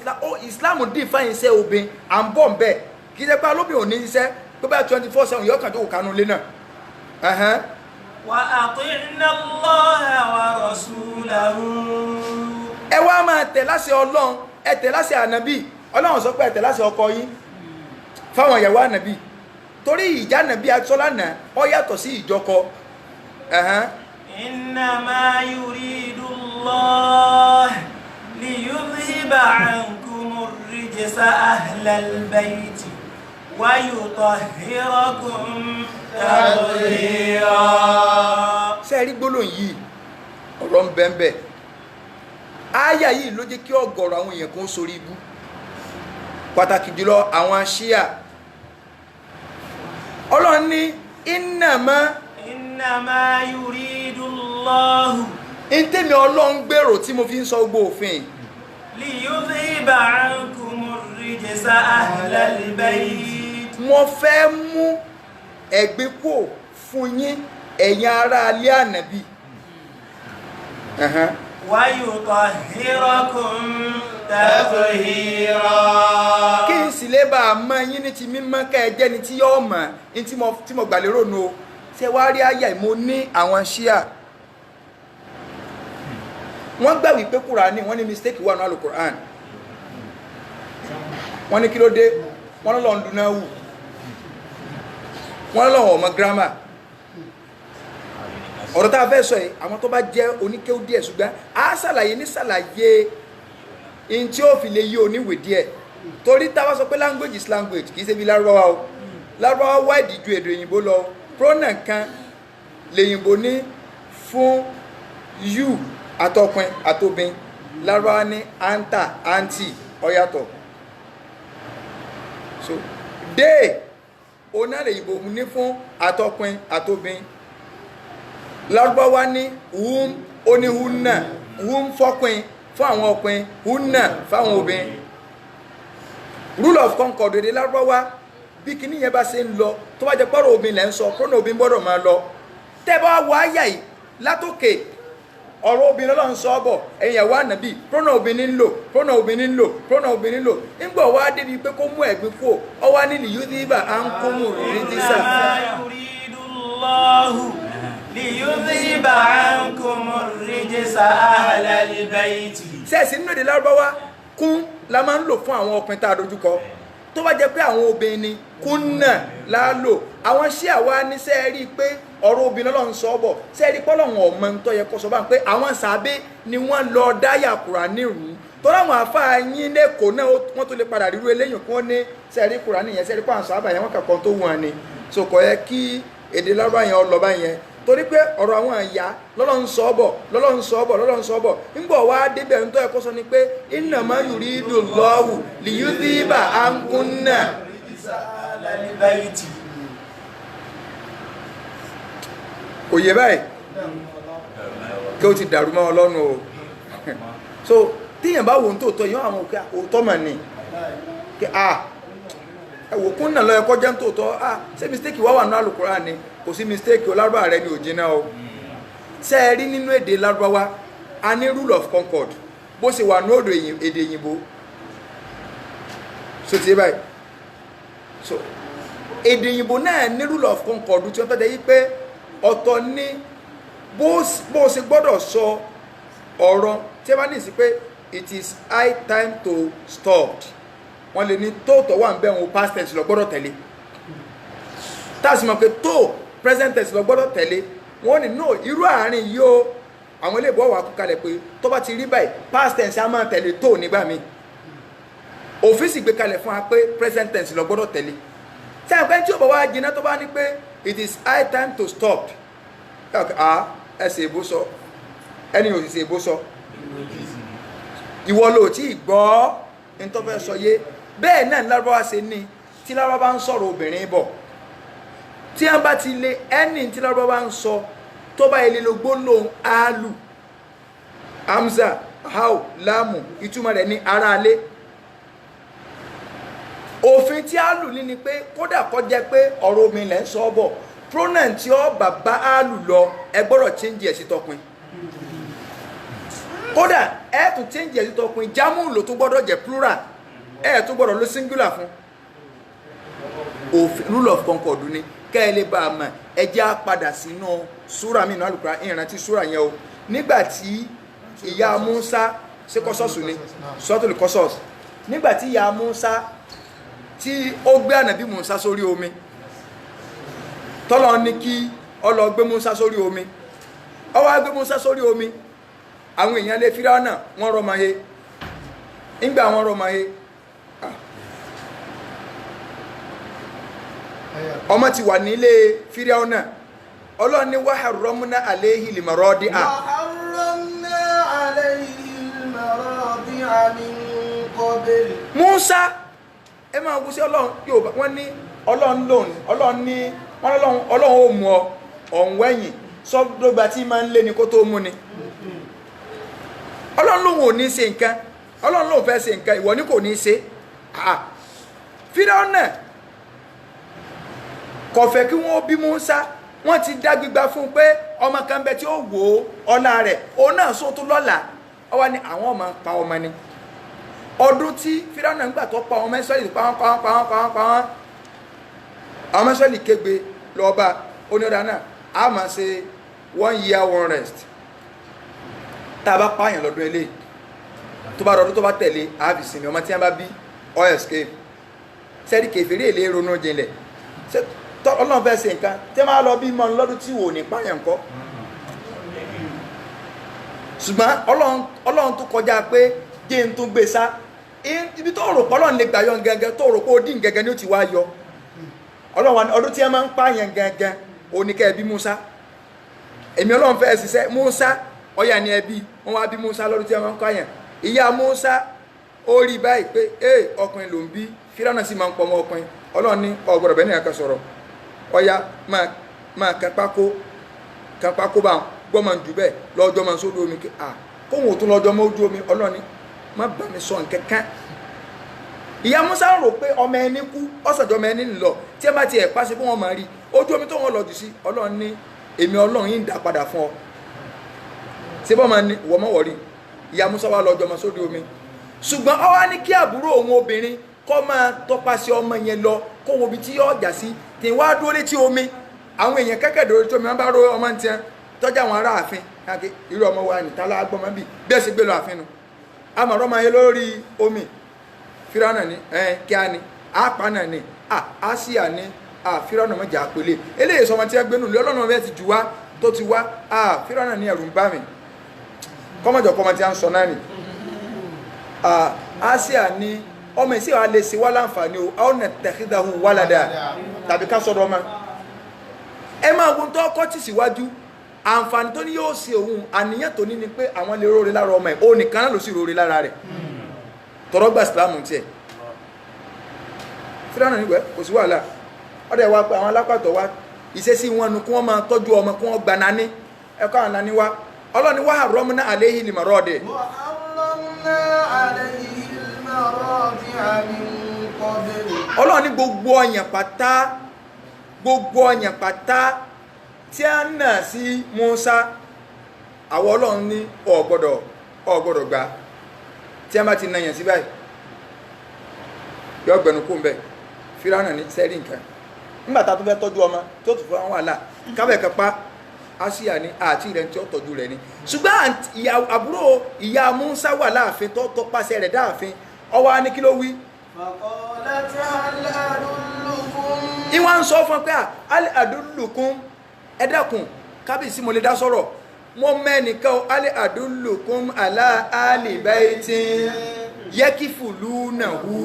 Islam dín fáyín iṣẹ́ obìn à ń bọ̀ ń bẹ̀ kì í ṣe pé alóbìn ò ní iṣẹ́ tó bá 24/7 yọkàn tó kò kánú lé náà wa ati'na Allaha wa rasulahu ẹ wá máa tẹ̀ láṣẹ ọlọ́run ẹ tẹ̀ láṣẹ ànábì ọlọ́run sọ pé ẹ tẹ̀ láṣẹ ọkọ yín fáwọn ìyàwó ànábì torí ìjà ànábì àtọ́lánà ọ yàtọ̀ sí ìjọkọ innama yuridu Allah liyudhhiba ankumur rijsa ahlal bayti wa yutahhirakum tatheera. sẹ́ẹ̀rí gbólóhùn yìí ọ̀rọ̀ ń bẹ́ẹ̀ ááyà yìí ló jẹ́ kí ọ̀gọ̀rọ̀ àwọn èèyàn kan sórí ibú pàtàkì jùlọ àwọn ṣíà ọlọ́run ní innama yuridu Allahu in tèmi ọlọ́run gbèrò tí mo fi ń sọ gbogbo òfin liyudhhiba ankumur rijsa ahlal bayt mo fẹ́ mú ẹ̀gbin kò fún yín ẹ̀yin ará alẹ́ ànábì wa yutahhirakum tatheera. kí n sì lè bá a mọ yín ní ti mímọ́ ká ẹ jẹ́ ni tí yóò mọ̀ ní tí mo gbà lérò nù o ṣé wàá rí àyà mo ní àwọn ṣíà wọ́n gbà wípé Kùránì wọ́n ní mistake wà ní Al-Qur'an wọ́n ní kí ló dé wọ́n lọ́ọ́ ń dúná wù wọ́n lọ́wọ́ ọmọ gírámà ọ̀rọ̀ tá a fẹ́ sọ yìí àwọn tó bá jẹ́ oníkéwú díẹ̀ ṣùgbọ́n a ṣàlàyé ní ṣàlàyé in tí ó fi lè yí oníwèé díẹ̀ torí táwa sọ pé language is language kì í ṣe bí lárúbáwá o lárúbáwá wáìdì ju èdè òyìnbó lọ pronoun kan lèyìnbó ní fún you àtọkùnrin àtobìn lárúbáwá ní anta anti ọ̀yàtọ̀ so they ọ̀nà lèyìnbó ní fún àtọkùnrin àtobìn lárúbáwá ní whom oní hunna whom fọkùnrin fún àwọn ọkùnrin hunna fáwọn obìnrin rule of concord èdè lárúbáwá bí kíní yẹn bá ṣe ń lọ tó bá jẹ́ pọ́rọ̀ obìnrin lẹ́ ń sọ pronoun obìnrin gbọ́dọ̀ máa lọ tẹ́ bá wọ àyà yìí látòkè ọ̀rọ̀ obìnrin lọ́lọ́ ń sọ ọ́ bọ̀ ẹ̀yìn ẹ̀wọ́ ànábì pronoun obìnrin ń lò pronoun obìnrin ń lò pronoun obìnrin ń lò nígbà wá débi pé kó mú ẹ̀gbin kú ọ wá nílì yóò dìbà à ń kó mú rídísà. sẹ́ẹ̀sì nínú èdè lárúbáwá kún la máa ń lò fún àwọn ọkùnrin tá a dojúkọ tó bá jẹ́ pé àwọn obìnrin ni kúnnà láàlò àwọn ṣé àwa ní sẹ́ẹ̀rí pé ọ̀rọ̀ obìnrin lọ́n sọ bọ̀ sẹ́ẹ̀rí pọ́lọ́wọ̀n ọmọ tó yẹ kó sọ bá ń pé àwọn sàábé ni wọ́n lọ dáyà Kùránì rú tó láwọn àfáà yín lẹ́kọ̀ọ́ náà wọ́n tó lè padà ríru eléyìn kí wọ́n ní sẹ́ẹ̀rí Kùránì yẹn sẹ́ẹ̀rí pàǹsọ̀ àbàyẹn wọn kàkọ́ tó wọn ni so kò yẹ kí èdè lárúbá yẹn ọlọ́ba yẹn torí pé ọ̀rọ̀ àwọn ìyá lọ́lọ́run sọ bọ̀ lọ́lọ́run sọ bọ̀ lọ́lọ́run sọ bọ̀ ńgbọ̀ wá débẹ̀ ń tọ́ ẹ̀kọ́ sọ ni pé innama yuridullahu liyudhiba ankunna. kò yé báyìí kí o ti dàrú mọ́ ọlọ́run o so tíyàn bá wò ń tòótọ́ yọ àwọn òkè òótọ́ mà ní kí ẹ̀wò kúnnà lọ ẹ̀kọ́ jẹ́ ń tòótọ́ ṣé mistake wá wà ní Al-Qur'an ni kò sí mistake o lárúbá rẹ ni ò jiná o ṣe é rí nínú èdè lárúbáwá a ní rule of concord bó ṣe wà ní òdò èdè òyìnbó so ti báyìí so èdè òyìnbó náà ní rule of concord tí wọ́n tọ́jú yí pé ọ̀tọ̀ ní bó ṣe gbọ́dọ̀ sọ ọ̀rọ̀ tí wọ́n ní sí pé it is high time to stop wọ́n lè ní tóòtọ̀ wà ń bẹ̀ wọn past tense lọ gbọ́dọ̀ tẹ̀lé táàsì mọ̀ pé tó present tense lọ gbọ́dọ̀ tẹ̀lé wọ́n ní no irú àárín yìí o àwọn ilé ìbọ̀ wà kú kalẹ̀ pé tó bá ti rí báyìí past tense á máa tẹ̀lé tó nígbà míì òfin sì gbé kalẹ̀ fún wa pé present tense lọ gbọ́dọ̀ tẹ̀lé tí àwọn ẹni tí ó bọ̀ wá jiná tó bá ní pé it is high time to stop ẹsẹ̀ ìbò sọ ẹni ò sì ṣe ìbò sọ ìwọ ló tí ì gbọ́ ní tó fẹ́ sọ yé bẹ́ẹ̀ náà lárúbáwá ṣe ní tí lárúbáwá bá ń sọ̀rọ̀ obìnrin bọ̀ tí wọ́n bá ti lé ẹni tí lárúbáwá ń sọ tó bá ilé ló gbólóhùn áálù hamza hau láàmù ìtumọ̀ rẹ̀ ní aráalé òfin tí áálù ní ni pé kódà kó jẹ́ pé ọ̀rọ̀ omi lẹ́ ń sọ bọ̀ pronoun tí ó bàbá áálù lọ ẹ gbọ́dọ̀ change ẹ̀ sí tọkùn kódà ẹ tún change ẹ̀ sí tọkùn jámù ló tún gbọ́dọ̀ jẹ́ plural ẹ tún gbọ́dọ̀ lo singular fún òfin rule of concord ni kẹ́ẹ̀lẹ́ bá a mọ̀ ẹjẹ́ á padà sínú súra mìíràn Al-Qur'an ìrántí súra yẹn o nígbàtí ìyá Musa ṣe kọ́sọ́sù ni suratul Qasas nígbàtí ìyá Musa tí ó gbé ànàbí Musa sórí omi tọ́lọ ní kí ó lọ gbé Musa sórí omi ó wá gbé Musa sórí omi àwọn èèyàn lè Fíráúnà wọ́n rọmọ he nígbà wọ́n rọmọ he ọmọ ti wà nílé Fíráúnà Ọlọ́run ní wa harramna alayhi al-maradi'a Musa ẹ máa wú sí Ọlọ́run yóò bá wọ́n ní Ọlọ́run lónìí Ọlọ́run ó mú ọ ọ̀nwẹ́yìn sọ́dọ̀gbà tí máa ń lé ní kó tó mú ni Ọlọ́run lóhun ò ní ṣe nǹkan Ọlọ́run lóhun fẹ́ ṣe nǹkan ìwọ ní kò ní ṣe Fíráúnà kò fẹ́ kí wọ́n bí Musa wọ́n ti dá gbígbá fún pé ọmọ kan bẹ tí ó wò ó ọlá rẹ̀ òun náà sún tó lọ́la ó wá ní àwọn ọmọ pa ọmọ ni ọdún tí Fíráúnà ń gbà tó pa ọmọ Ísírẹ́lì pa wọ́n ọmọ Ísírẹ́lì kégbe lọ́ba onídàá náà a máa ṣe 1 year 1 rest tá a bá pààyàn lọ́dún eléyìí tó bá rọdún tó bá tẹ̀lé ààbì sinmi ọmọ tí wọ́n bá bí oil escape sẹ́ẹ̀dì kèfèrí èlé ronú jinlẹ̀ Ọlọ́run fẹ́ ṣe nǹkan tí máa lọ bí mọ́ lọ́dún tí wò ní pààyàn kọ́ ṣùgbọ́n ọlọ́run tó kọjá pé jẹ́ n tó gbé sá ibi tó rò pé ọlọ́run lè gbà yọ gẹ́gẹ́ tó rò pé ó dín gẹ́gẹ́ ni ó ti wá yọ ọlọ́run ọdún tí ẹ máa ń pààyàn gẹ́gẹ́ oníkẹ́ ẹbí Musa èmi ọlọ́run fẹ́ ṣiṣẹ́ Musa ọ̀yà ni ẹbí wọn wá bí Musa lọ́dún tí ẹ máa ń pààyàn ìyá Musa ó rí báyìí pé ọkùnrin ló ń bí Fíráúnà sì máa ń pọmọ ọkùnrin ọlọ́run ní ọgbọ̀dọ̀ bẹ́ẹ̀ nìkan sọ̀rọ̀ ọ̀yà máa kan pákó bá gbọ́mọ̀ jù bẹ́ẹ̀ lọ́jọ́ máa sódò omi kóhùn òtún lọ́jọ́ mọ́ ojú omi ọlọ́run ní má bá mi sọ nǹkankan ìyá Musa rò pé ọmọ ẹni kú ọ̀sọ̀jọ́ ọmọ ẹni lọ tí ẹ bá ti ẹ̀ pàṣẹ fún wọn máa rí ojú omi tó wọn lọ jù sí ọlọ́run ní èmi ọlọ́run yìí ń dá padà fún ọ ṣé bọ́ máa ní wọ́n mọ̀ wọ̀rí ìyá Musa wà lọ́jọ́ ọmọ sódò omi ṣùgbọ́n ọ wá ní kí àbúrò òun obìnrin kọ́ máa tọpasẹ̀ ọmọ yẹn lọ kó wo ibi tí yóò jà sí tí wá dúró létí omi àwọn èèyàn kẹ́kẹ̀dọ̀ létí omi wọn bá ró ọmọ tiẹ̀ tọ́jà àwọn ará ààfin káàkiri irú ọmọ wa ní tálá gbọ́mọ bí bẹ́ẹ̀ sì gbé lọ ààfin nu àmọ̀rọ̀ máa yẹ lórí omi Fíráúnà ní kí á ní àpánà ní àsíà ní Fíráúnà mọ̀jà àpèlé eléyìí sọmọ tí ẹ gbénu lé ọlọ́run bẹ́ẹ̀ ti jù wá tó ti wá Fíráúnà ní ẹ̀rù ń bá mi kọ́mọ̀jọ̀ kọ́mọ tí a ń sọ náà ni àsíà ní ọmọ ìsí wa lè ṣe wá láǹfààní o àwọn nàtẹ̀kídàhùn wáládà tàbí ká sọ́dọ̀ ọmọ ẹ máa wo tó kọ́ tì síwájú àǹfààní tó ní yóò ṣe òun àníyàn tó ní ni pé àwọn lè róore lára ọmọ ẹ̀ ó nìkan náà ló sì róore lára rẹ̀ tọrọ gba ìsìlámù tiẹ̀ Fíráúnà nígbẹ́ kò sí wàhálà ọdẹ wa pé àwọn alápàtọ̀ wa ìṣesí wọn nu kí wọ́n máa tọ́jú ọmọ kí wọ́n gba nání ẹ̀kọ́ àwọn nání wa ọlọ́ni wà rọ́múná àléhìn lè mọ̀rọ́ ọdẹ. ọlọ́ni gbogbo ọ̀yàn pátá tí a ń nà sí Musa àwọn ọlọ́run ní ọ̀gbọ́dọ̀ gbà tí a bá ti nàyàn sí báyìí yọ gbẹ̀nù kó ń bẹ̀ Fíráúnà ní sẹ́rí nǹkan nígbàtà tó fẹ́ tọ́jú ọmọ tó tún fún àwọn wàhálà kábẹ̀ kápá Àsíyà ní àti ìrẹ̀ tí ó tọ́jú rẹ̀ ni ṣùgbọ́n àbúrò ìyá Musa wà láàfin tó pàṣẹ rẹ̀ dáàfin ọwọ́ á ní kí ló wí. ìwọ́n ń sọ fún pé alẹ́ àdúlùkún ẹ dákun kábíyèsí mo lè dá sọ̀rọ̀ mo mẹ́nìkan alẹ́ àdúlùkún aláàlì baitin yakifulunahu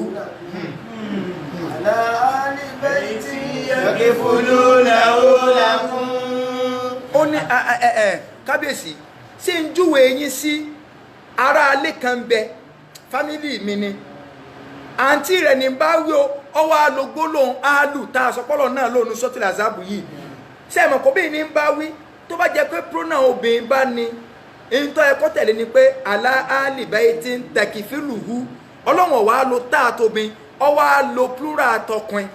aláàlì baitin yakifulunahu lakum. ó ní kábíyèsí ṣé ń júwe yín sí ará alẹ́ kan bẹ fámílì mi ni àǹtí rẹ̀ ní bá wí ọwọ́ alógbólóhùn áàlù tá a sọpọ́lọ̀ náà lónú sọ́tìlẹ̀ àzábù yìí ṣé ẹ̀mọ̀ kò bí ní bá wí tó bá jẹ́ pé pronoun obìnrin bá ní èyí tó ẹ̀kọ́ tẹ̀lé ni pé aláàlì báyìí ti ń tẹ̀kì fílùú ọlọ́wọ̀n wàá lo táàtòbin ọwọ́ á lo plural àtọkùn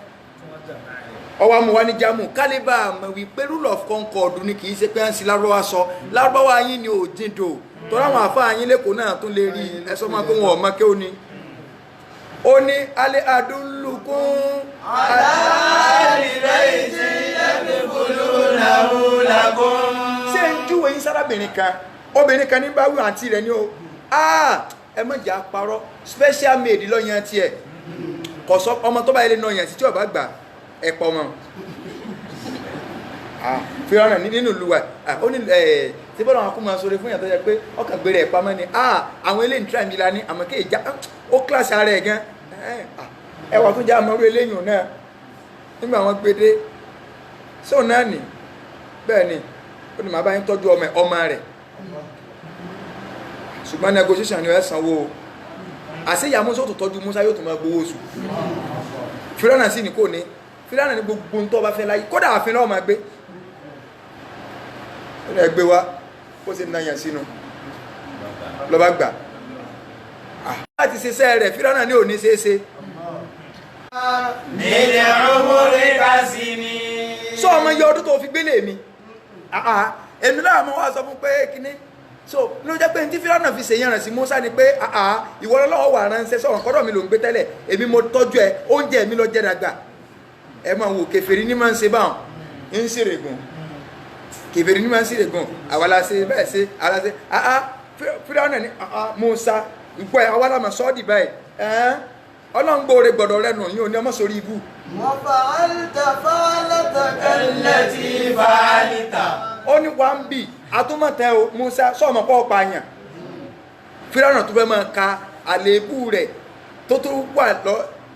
ọwọ́ amúwa ní jámù kálíbà mọ̀ wípé rule of concord ni kì í ṣe pé ń sin lárúbáwá sọ lárúbáwá yín ni ò jíndò tó ráwọn àfáà yín lẹ́kọ̀ọ́ náà tún lè rí ẹ̀sọ́ máa pé wọn ò mọ kí ó ní. ó ní alẹ́ adúlùkún aláàlìbẹ́ẹ̀tì yakifulunahu lakum. ṣé ń júwe yín sárábìnrin kan obìnrin kan ní bá wí àǹtí rẹ̀ ní o ẹ má jà parọ́ special maid lọ́yàn tiẹ̀ kò sọ ọmọ tó bá yẹlẹ náà yàn sí tí ọba gbà ẹ̀pọ̀ mọ́ Fíráúnà nínú ìlú wa ó ní tí bọ́lá wọn kó máa sọ̀rọ̀ fún yàn tó yẹ pé ọkàn gbére ẹ̀ pamọ́ ni àwọn eléyìí tíra mi la ní àmọ́ kéè já ó kíláàsì ara ẹ̀ gan ẹwà tó já àmọ́rú eléyìí náà nígbà wọn gbé dé sóun náà nì bẹ́ẹ̀ ni ó ní màá bá yín tọ́jú ọmọ rẹ̀ ṣùgbọ́n negotiation ni ẹ sanwó àṣeyà Musa tó tọ́jú Musa yóò tún máa gbowó oṣù Fíráúnà sì ní kò ní Fíráúnà ní gbogbo ń tọ́ bá fẹ́ láyé kódà àfin náà máa gbé ẹ gbé wá ó sì náyàn sínú lọ́ba gbà láti ṣiṣẹ́ rẹ̀ Fíráúnà ní òní ṣeéṣe. nílẹ̀ ọmọdé ká sí ni. sọ ọmọ iye ọdún tó fi gbélé mi èmi náà mo wá sọ fún pé kíní so ló jẹ́ pé ní tí Fíráúnà fi ṣèyàn rẹ̀ sí Musa ni pé ìwọ lọ́wọ́ wà ránṣẹ́ sọ̀rọ̀ kọ́dọ̀ mi ló ń gbé tẹ́lẹ̀ èmi mo tọ́jú ẹ oúnjẹ mi lọ jẹ́ dàgbà ẹ máa wò kèfèrí ní máa ń ṣe báwọn ń ṣèrègùn kèfèrí ní máa ń ṣèrègùn àwa la ṣe bẹ́ẹ̀ ṣe àwa la ṣe Fíráúnà ní Musa ìgbọ́ ẹ̀ àwa la mọ̀ sọ́ọ́dì báyìí ọlọ́ngbòrè gbọ̀dọ̀ rẹ̀ nù yín ò ní ọmọ sórí ibú. wa fa'alta fa'lataka allati fa'alta. ó ní wá ń bì atúmọ̀tẹ́ o Musa sọ́ọ̀mọ̀ pọ̀ pààyàn Fíráúnà tó fẹ́ máa ka àléébù rẹ̀ tó wà lọ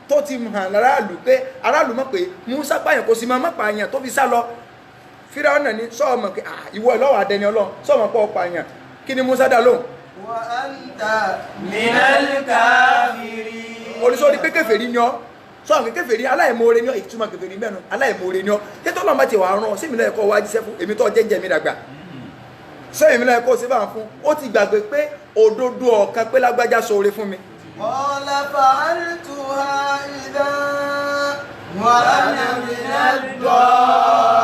tó ti hàn láràlú pé aráàlú mọ̀ pé Musa pààyàn kò sì máa pààyàn tó fi sá lọ Fíráúnà ní sọ́ọ̀mọ̀ pé ìwọ ìlọ́wọ̀ adẹni Ọlọ́run sọ́ọ̀mọ̀ pọ̀ pààyàn kí ni Musa dá lóhùn. wa anta minal kafirin. oríṣiríṣi pé kèfèrí ni ọ́ sọ́ọ̀mù kèfèrí aláìmoore ni ọ́ ìtumọ̀ kèfèrí mẹ́nu aláìmoore ni ọ́ tètè Ọlọ́run bá ti wà rán sí mi lẹ́yìn kọ́ wá jíṣẹ́ fún èmi tó jẹ́jẹ́ mi dàgbà sẹ́yìn mi lẹ́yìn kọ́ sí bá ń fún ó ti gbàgbé pé òdodo ọ̀kan pé lágbájá ṣoore fún mi. qala fa'altuha idhan wa ana minad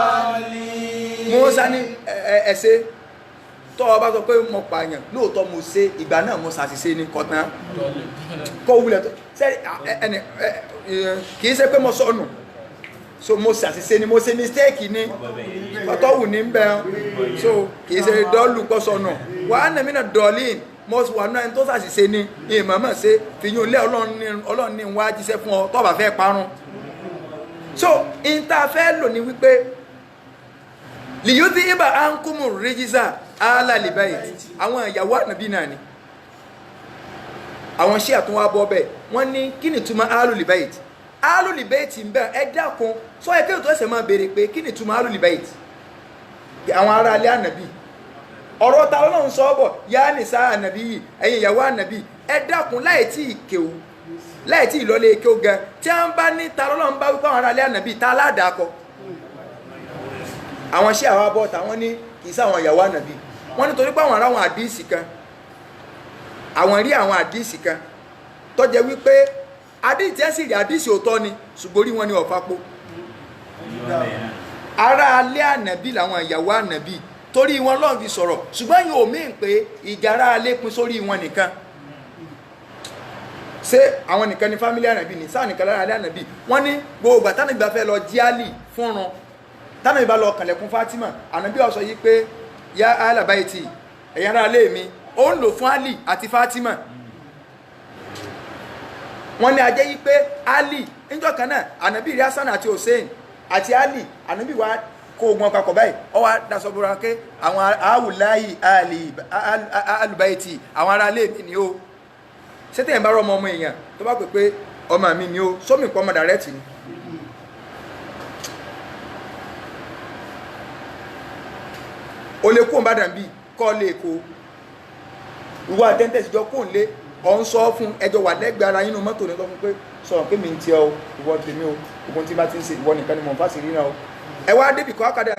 dallin. Musa ní ẹ̀ṣẹ̀ tọ́ ọ bá sọ pé mo pààyàn lóòótọ́ mo ṣe ìgbà náà mo ṣàṣìṣe ní kọ̀tán kó wulẹ̀ tó sẹ́ni kì í ṣe pé mo sọnù so mo ṣàṣìṣe ni mo ṣe mistake ni ọ̀tọ̀ wù ní bẹ́ẹ̀ so kì í ṣe dọ́ọ̀lù kọ́ sọnù wàá nà mí nà dọ̀ọ̀lìn mo wà náà ẹni tó ṣàṣìṣe ni ìmọ̀ mọ̀ ṣe fìyún lé Ọlọ́run ní wá jíṣẹ́ fún ọ tó bá fẹ́ parun so ìta fẹ́ lò ní wípé lìyúdí ibà ankumu rìjísà alálìbáyìí àwọn ìyàwó ànàbí náà ni àwọn ṣé àtúnwá bọ́ bẹ́ẹ̀ wọ́n ní kí ni túmọ̀ alùlìbáyìí alùlìbáyìí ń bẹ ẹ dákun sọ ẹ kéwòn tó ẹsẹ̀ máa béèrè pé kí ni túmọ̀ alùlìbáyìí àwọn ará alẹ́ ànàbí ọ̀rọ̀ ta Ọlọ́run sọ bọ̀ yá nìsá ànàbí yìí ẹ̀yin ìyàwó ànàbí ẹ dákun láì tí ì kéwù láì tí ì lọlé kéwù gan tí wọ́n bá ní ta Ọlọ́run bá wípé àwọn ará alẹ́ ànàbí ta aládàákọ àwọn ṣé àwọn abọ́ tàwọn ní kì í sáwọn ìyàwó ànàbí wọ́n nítorí pé àwọn ará àwọn àdíìsì kan àwọn rí àwọn àdíìsì kan tó jẹ́ wípé àdíìsì ẹ̀ sì rí àdíìsì òótọ́ ni ṣùgbọ́n orí wọn ni ọ̀fapó ará alẹ́ ànàbí làwọn ìyàwó ànàbí torí wọn lọ́n fi sọ̀rọ̀ ṣùgbọ́n yóò mí pé ìjà ará alẹ́ pin sórí wọn nìkan ṣé àwọn nìkan ni fámílì ànàbí ni sáà nìkan lára alẹ́ ànàbí wọ́n ní gbogbo àtànàbí fẹ́ lọ jíálì fúnran tánàbí bá lọ kànlẹ̀kùn Fátímà ànàbí ó sọ yí pé yá alábáyìtì ẹ̀yàn ará alẹ́ mi ó ń lò fún Ali àti Fátímà wọ́n ní ajẹ́ yí pé Ali níjọ́ kan náà ànàbí rí Hasan àti Hussein àti Ali ànàbí wa kó wọn papọ̀ báyìí ọ wá daṣọ búra pé àwọn àwùláyì alùbáyìtì àwọn ará alẹ́ mi ni ó ṣètò ìbára ọmọ èèyàn tó bá pè pé ọmọ mi ni ó sómi pọ̀ ọmọ dàrẹ́tì ni. o lè kó Ìbàdàn bí kọ́ lè kó ìwọ àtẹ́ntẹ́sì jọ kó lé ọ̀ ń sọ fún ẹjọ́ wà lẹ́gbẹ̀ẹ́ ara yínú mọ́tò ní lọ́fún pé sọ̀rọ̀ pé mi ń tiẹ̀ o ìwọ tèmi o ogun tí bá ti ń ṣe ìwọ nìkan ni mò ń fásitì rí náà o ẹ wá débì kọ́ àkàdé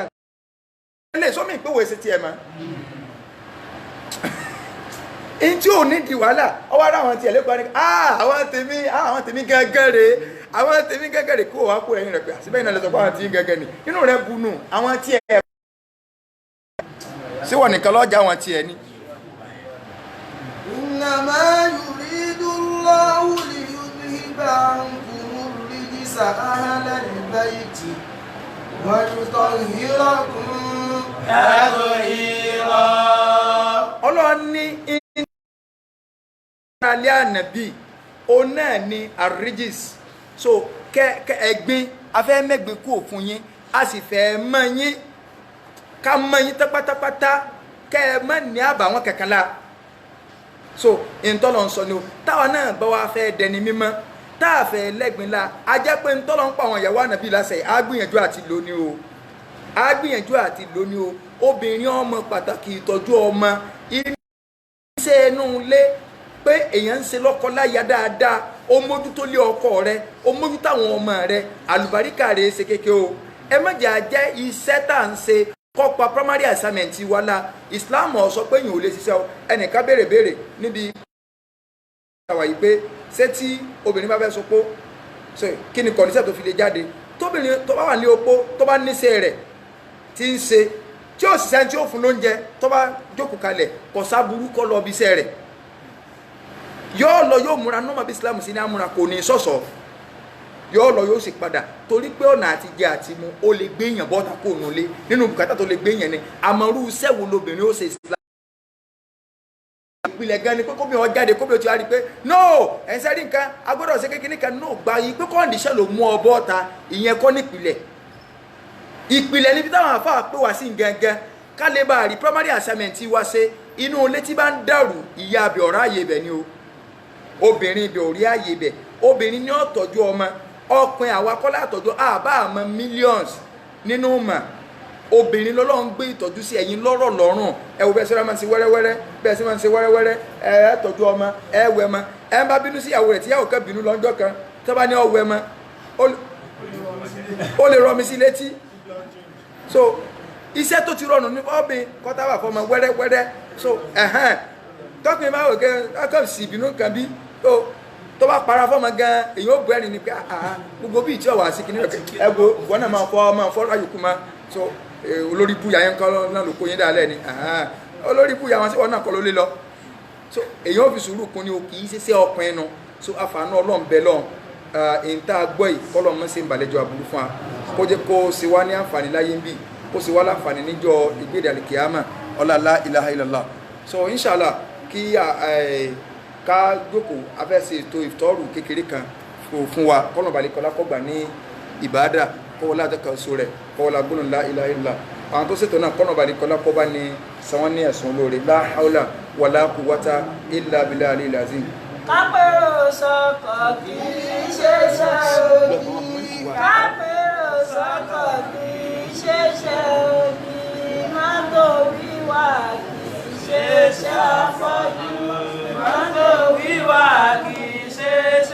lè sọ́mi ìpéwò èsì tiẹ̀ mọ́ in tí ò ní di wàhálà ọwọ́ ara àwọn tiẹ̀ lẹ́kọ̀ọ́ ni àwọn tèmi gẹ́gẹ́rẹ́ àwọn tèmi gẹ́gẹ́rẹ́ kó wàá kó ẹ̀yìn rẹ̀ pé àṣìbẹ́ ìnáwó lẹ́sọ̀ pé àwọn tí gẹ́gẹ́ ni inú rẹ̀ bunú àwọn tiẹ̀ sí wọ́n nìkan lọ́jà àwọn tiẹ̀ ni. innama yuridullahu liyudhhiba ankumur rijsa ahlal bayti wa yutahhirakum tatheera. Ọlọ́run ní alẹ́ ànàbí òun náà ni àrígis so ẹ̀gbin afẹ́ mẹ́gbin kú òfun yín a sì fẹ́ mọ́ yín ká mọ́ yín pátápátá kẹ́ ẹ má ní àbàwọ́n kankan la so ìtọ́lọ̀ ń sọ ni o táwa náà bá wa fẹ́ dẹni mímọ́ tá a fẹ́ lẹ́gbin la a jẹ́ pé ìtọ́lọ̀ ń pa àwọn ìyàwó ànàbí lásẹ̀ á gbìyànjú àti lóní o á gbìyànjú àti lóní o obìnrin ọmọ pàtàkì ìtọ́jú ọmọ iṣẹ́ inú ilé pé èèyàn ń ṣe lọ́kọ láya dáadáa ó mójútó lé ọkọ rẹ ó mójútó àwọn ọmọ rẹ àlùbáríkà rẹ ṣe kékeré o ẹ má jẹ́ àjẹ́ iṣẹ́ tá à ń ṣe kọ́pa primary assignment wa la Islam ó sọ pé èèyàn ò lè ṣiṣẹ́ o ẹnìkan béèrè níbi àwà yìí pé ṣé tí obìnrin bá fẹ́ sopó kí ni kọ̀ọ̀níṣẹ́ tó fi lè jáde tóbìnrin tó bá wà ní opó tó bá níṣẹ́ rẹ̀ tí ń ṣe tí ó ṣiṣẹ́ tí ó fún lóúnjẹ tó bá jókòó kalẹ̀ kò sáburú kọ́ lọ bí iṣẹ́ rẹ̀ yóò lọ yóò múra nọ́mà bí Islam sí ní àmúra kò ní sọ̀sọ̀ yóò lọ yóò sì padà torí pé ọ̀nà àti jẹ àti mu ó lè gbé èèyàn bọ́ta kó nù lé nínú bùkátà tó lè gbé èèyàn ni àmọ́rú iṣẹ́ wo lobìnrin ó ṣe Islam ìpìlẹ̀ gan ni pé kóbìnrin ó jáde kóbìnrin ó ti wá rí pé no ẹ̀sẹ̀ rí nǹkan agbọ́dọ̀ ṣe kékeré kan no gba yìí pé kọ́ndíṣẹ́ ló mú ọ bọ́ta ìyẹn kọ́ nípìlẹ̀ ìpìlẹ̀ níbi táwọn àfáà pé wá sí gangan ká lè bá rí primary assignment wa ṣe inú ilé tí bá ń dàrú ìyá abẹ ọ̀rá àyè ibẹ̀ ni o obìnrin ibẹ̀ ò rí àyè ibẹ̀ obìnrin ní ó tọ́jú ọmọ ọkùnrin àwa kọ́ látọ́jú àbá àmọ́ millions nínú mà obìnrin lọ́lọ́run gbé ìtọ́jú sí ẹ̀yin lọ́rọ̀ lọ́rùn ẹ wo bẹ́ẹ̀ sẹ́ra máa ń ṣe wẹ́rẹ́wẹ́rẹ́ bẹ́ẹ̀ sì máa ń ṣe wẹ́rẹ́wẹ́rẹ́ ẹ tọ́jú ọmọ ẹ wẹ̀ mọ́ ẹ ń bá bínú sí ìyàwó rẹ̀ tíyàwó kan bínú lọ́jọ́ kan tó bá ní ọ wẹ̀ mọ́ ó lè rọ mi sí létí so iṣẹ́ tó ti rọrùn ní ọ́bìn kọ́tàwà fọmọ wẹ́rẹ́wẹ́rẹ́ so tọ́kùnrin máa wò kẹ́ ọkọ̀ sí ìbínú kan bí tó bá para fọmọ gan èyí ó bu ẹni ní pé gbogbo bí ìtí ọ̀wà sí kìnìún ẹgbò wọn náà máa fọ́ ráyòkú ma so olórí búyà yẹn kọ́ náà ló kó yín dálẹ̀ ni olórí búyà wọn sí wọn náà kọ́ ló lé lọ so èyí ó fi sùúrù kún ní o kì í ṣiṣẹ́ ọkùnrin nu so àfààní ọlọ́run bẹ lọ́n ìta gbọ́ yìí kọ́lọ́ mọ́ sí ìbàlẹ́jọ àbúrú fún wa kó jẹ́ kó ṣe wá ní àǹfààní láyé ń bì kó ṣe wá láǹfààní níjọ́ ìgbéde àlìkìyàmà ọlá ilaha illallah so inshallah kí ká jókòó afẹ́sẹ̀ ètò ìfitọ́rù kékeré kan fún wa kọ́nà balẹ̀ kọ́lá kọ́gbà ní ìbáadà kọ́wọ́lá àjọkà oṣù rẹ̀ kọ́wọ́lá gbónú la ilaha illallah àwọn tó ṣètò náà kọ́nà balẹ̀ kọ́lá kọ́bá ní sanwó-án ní ẹ̀sùn olóore la hawla wala quwwata illa billahi al-aliyyil azim. kápẹ́rò sọkọ̀ kì í ṣe ṣe òbí kápẹ́rò sọkọ̀ kì í ṣe ṣe òbí mọ́tò wíwà kì í ṣe ṣe afọ́jú mọ́tò wíwà kì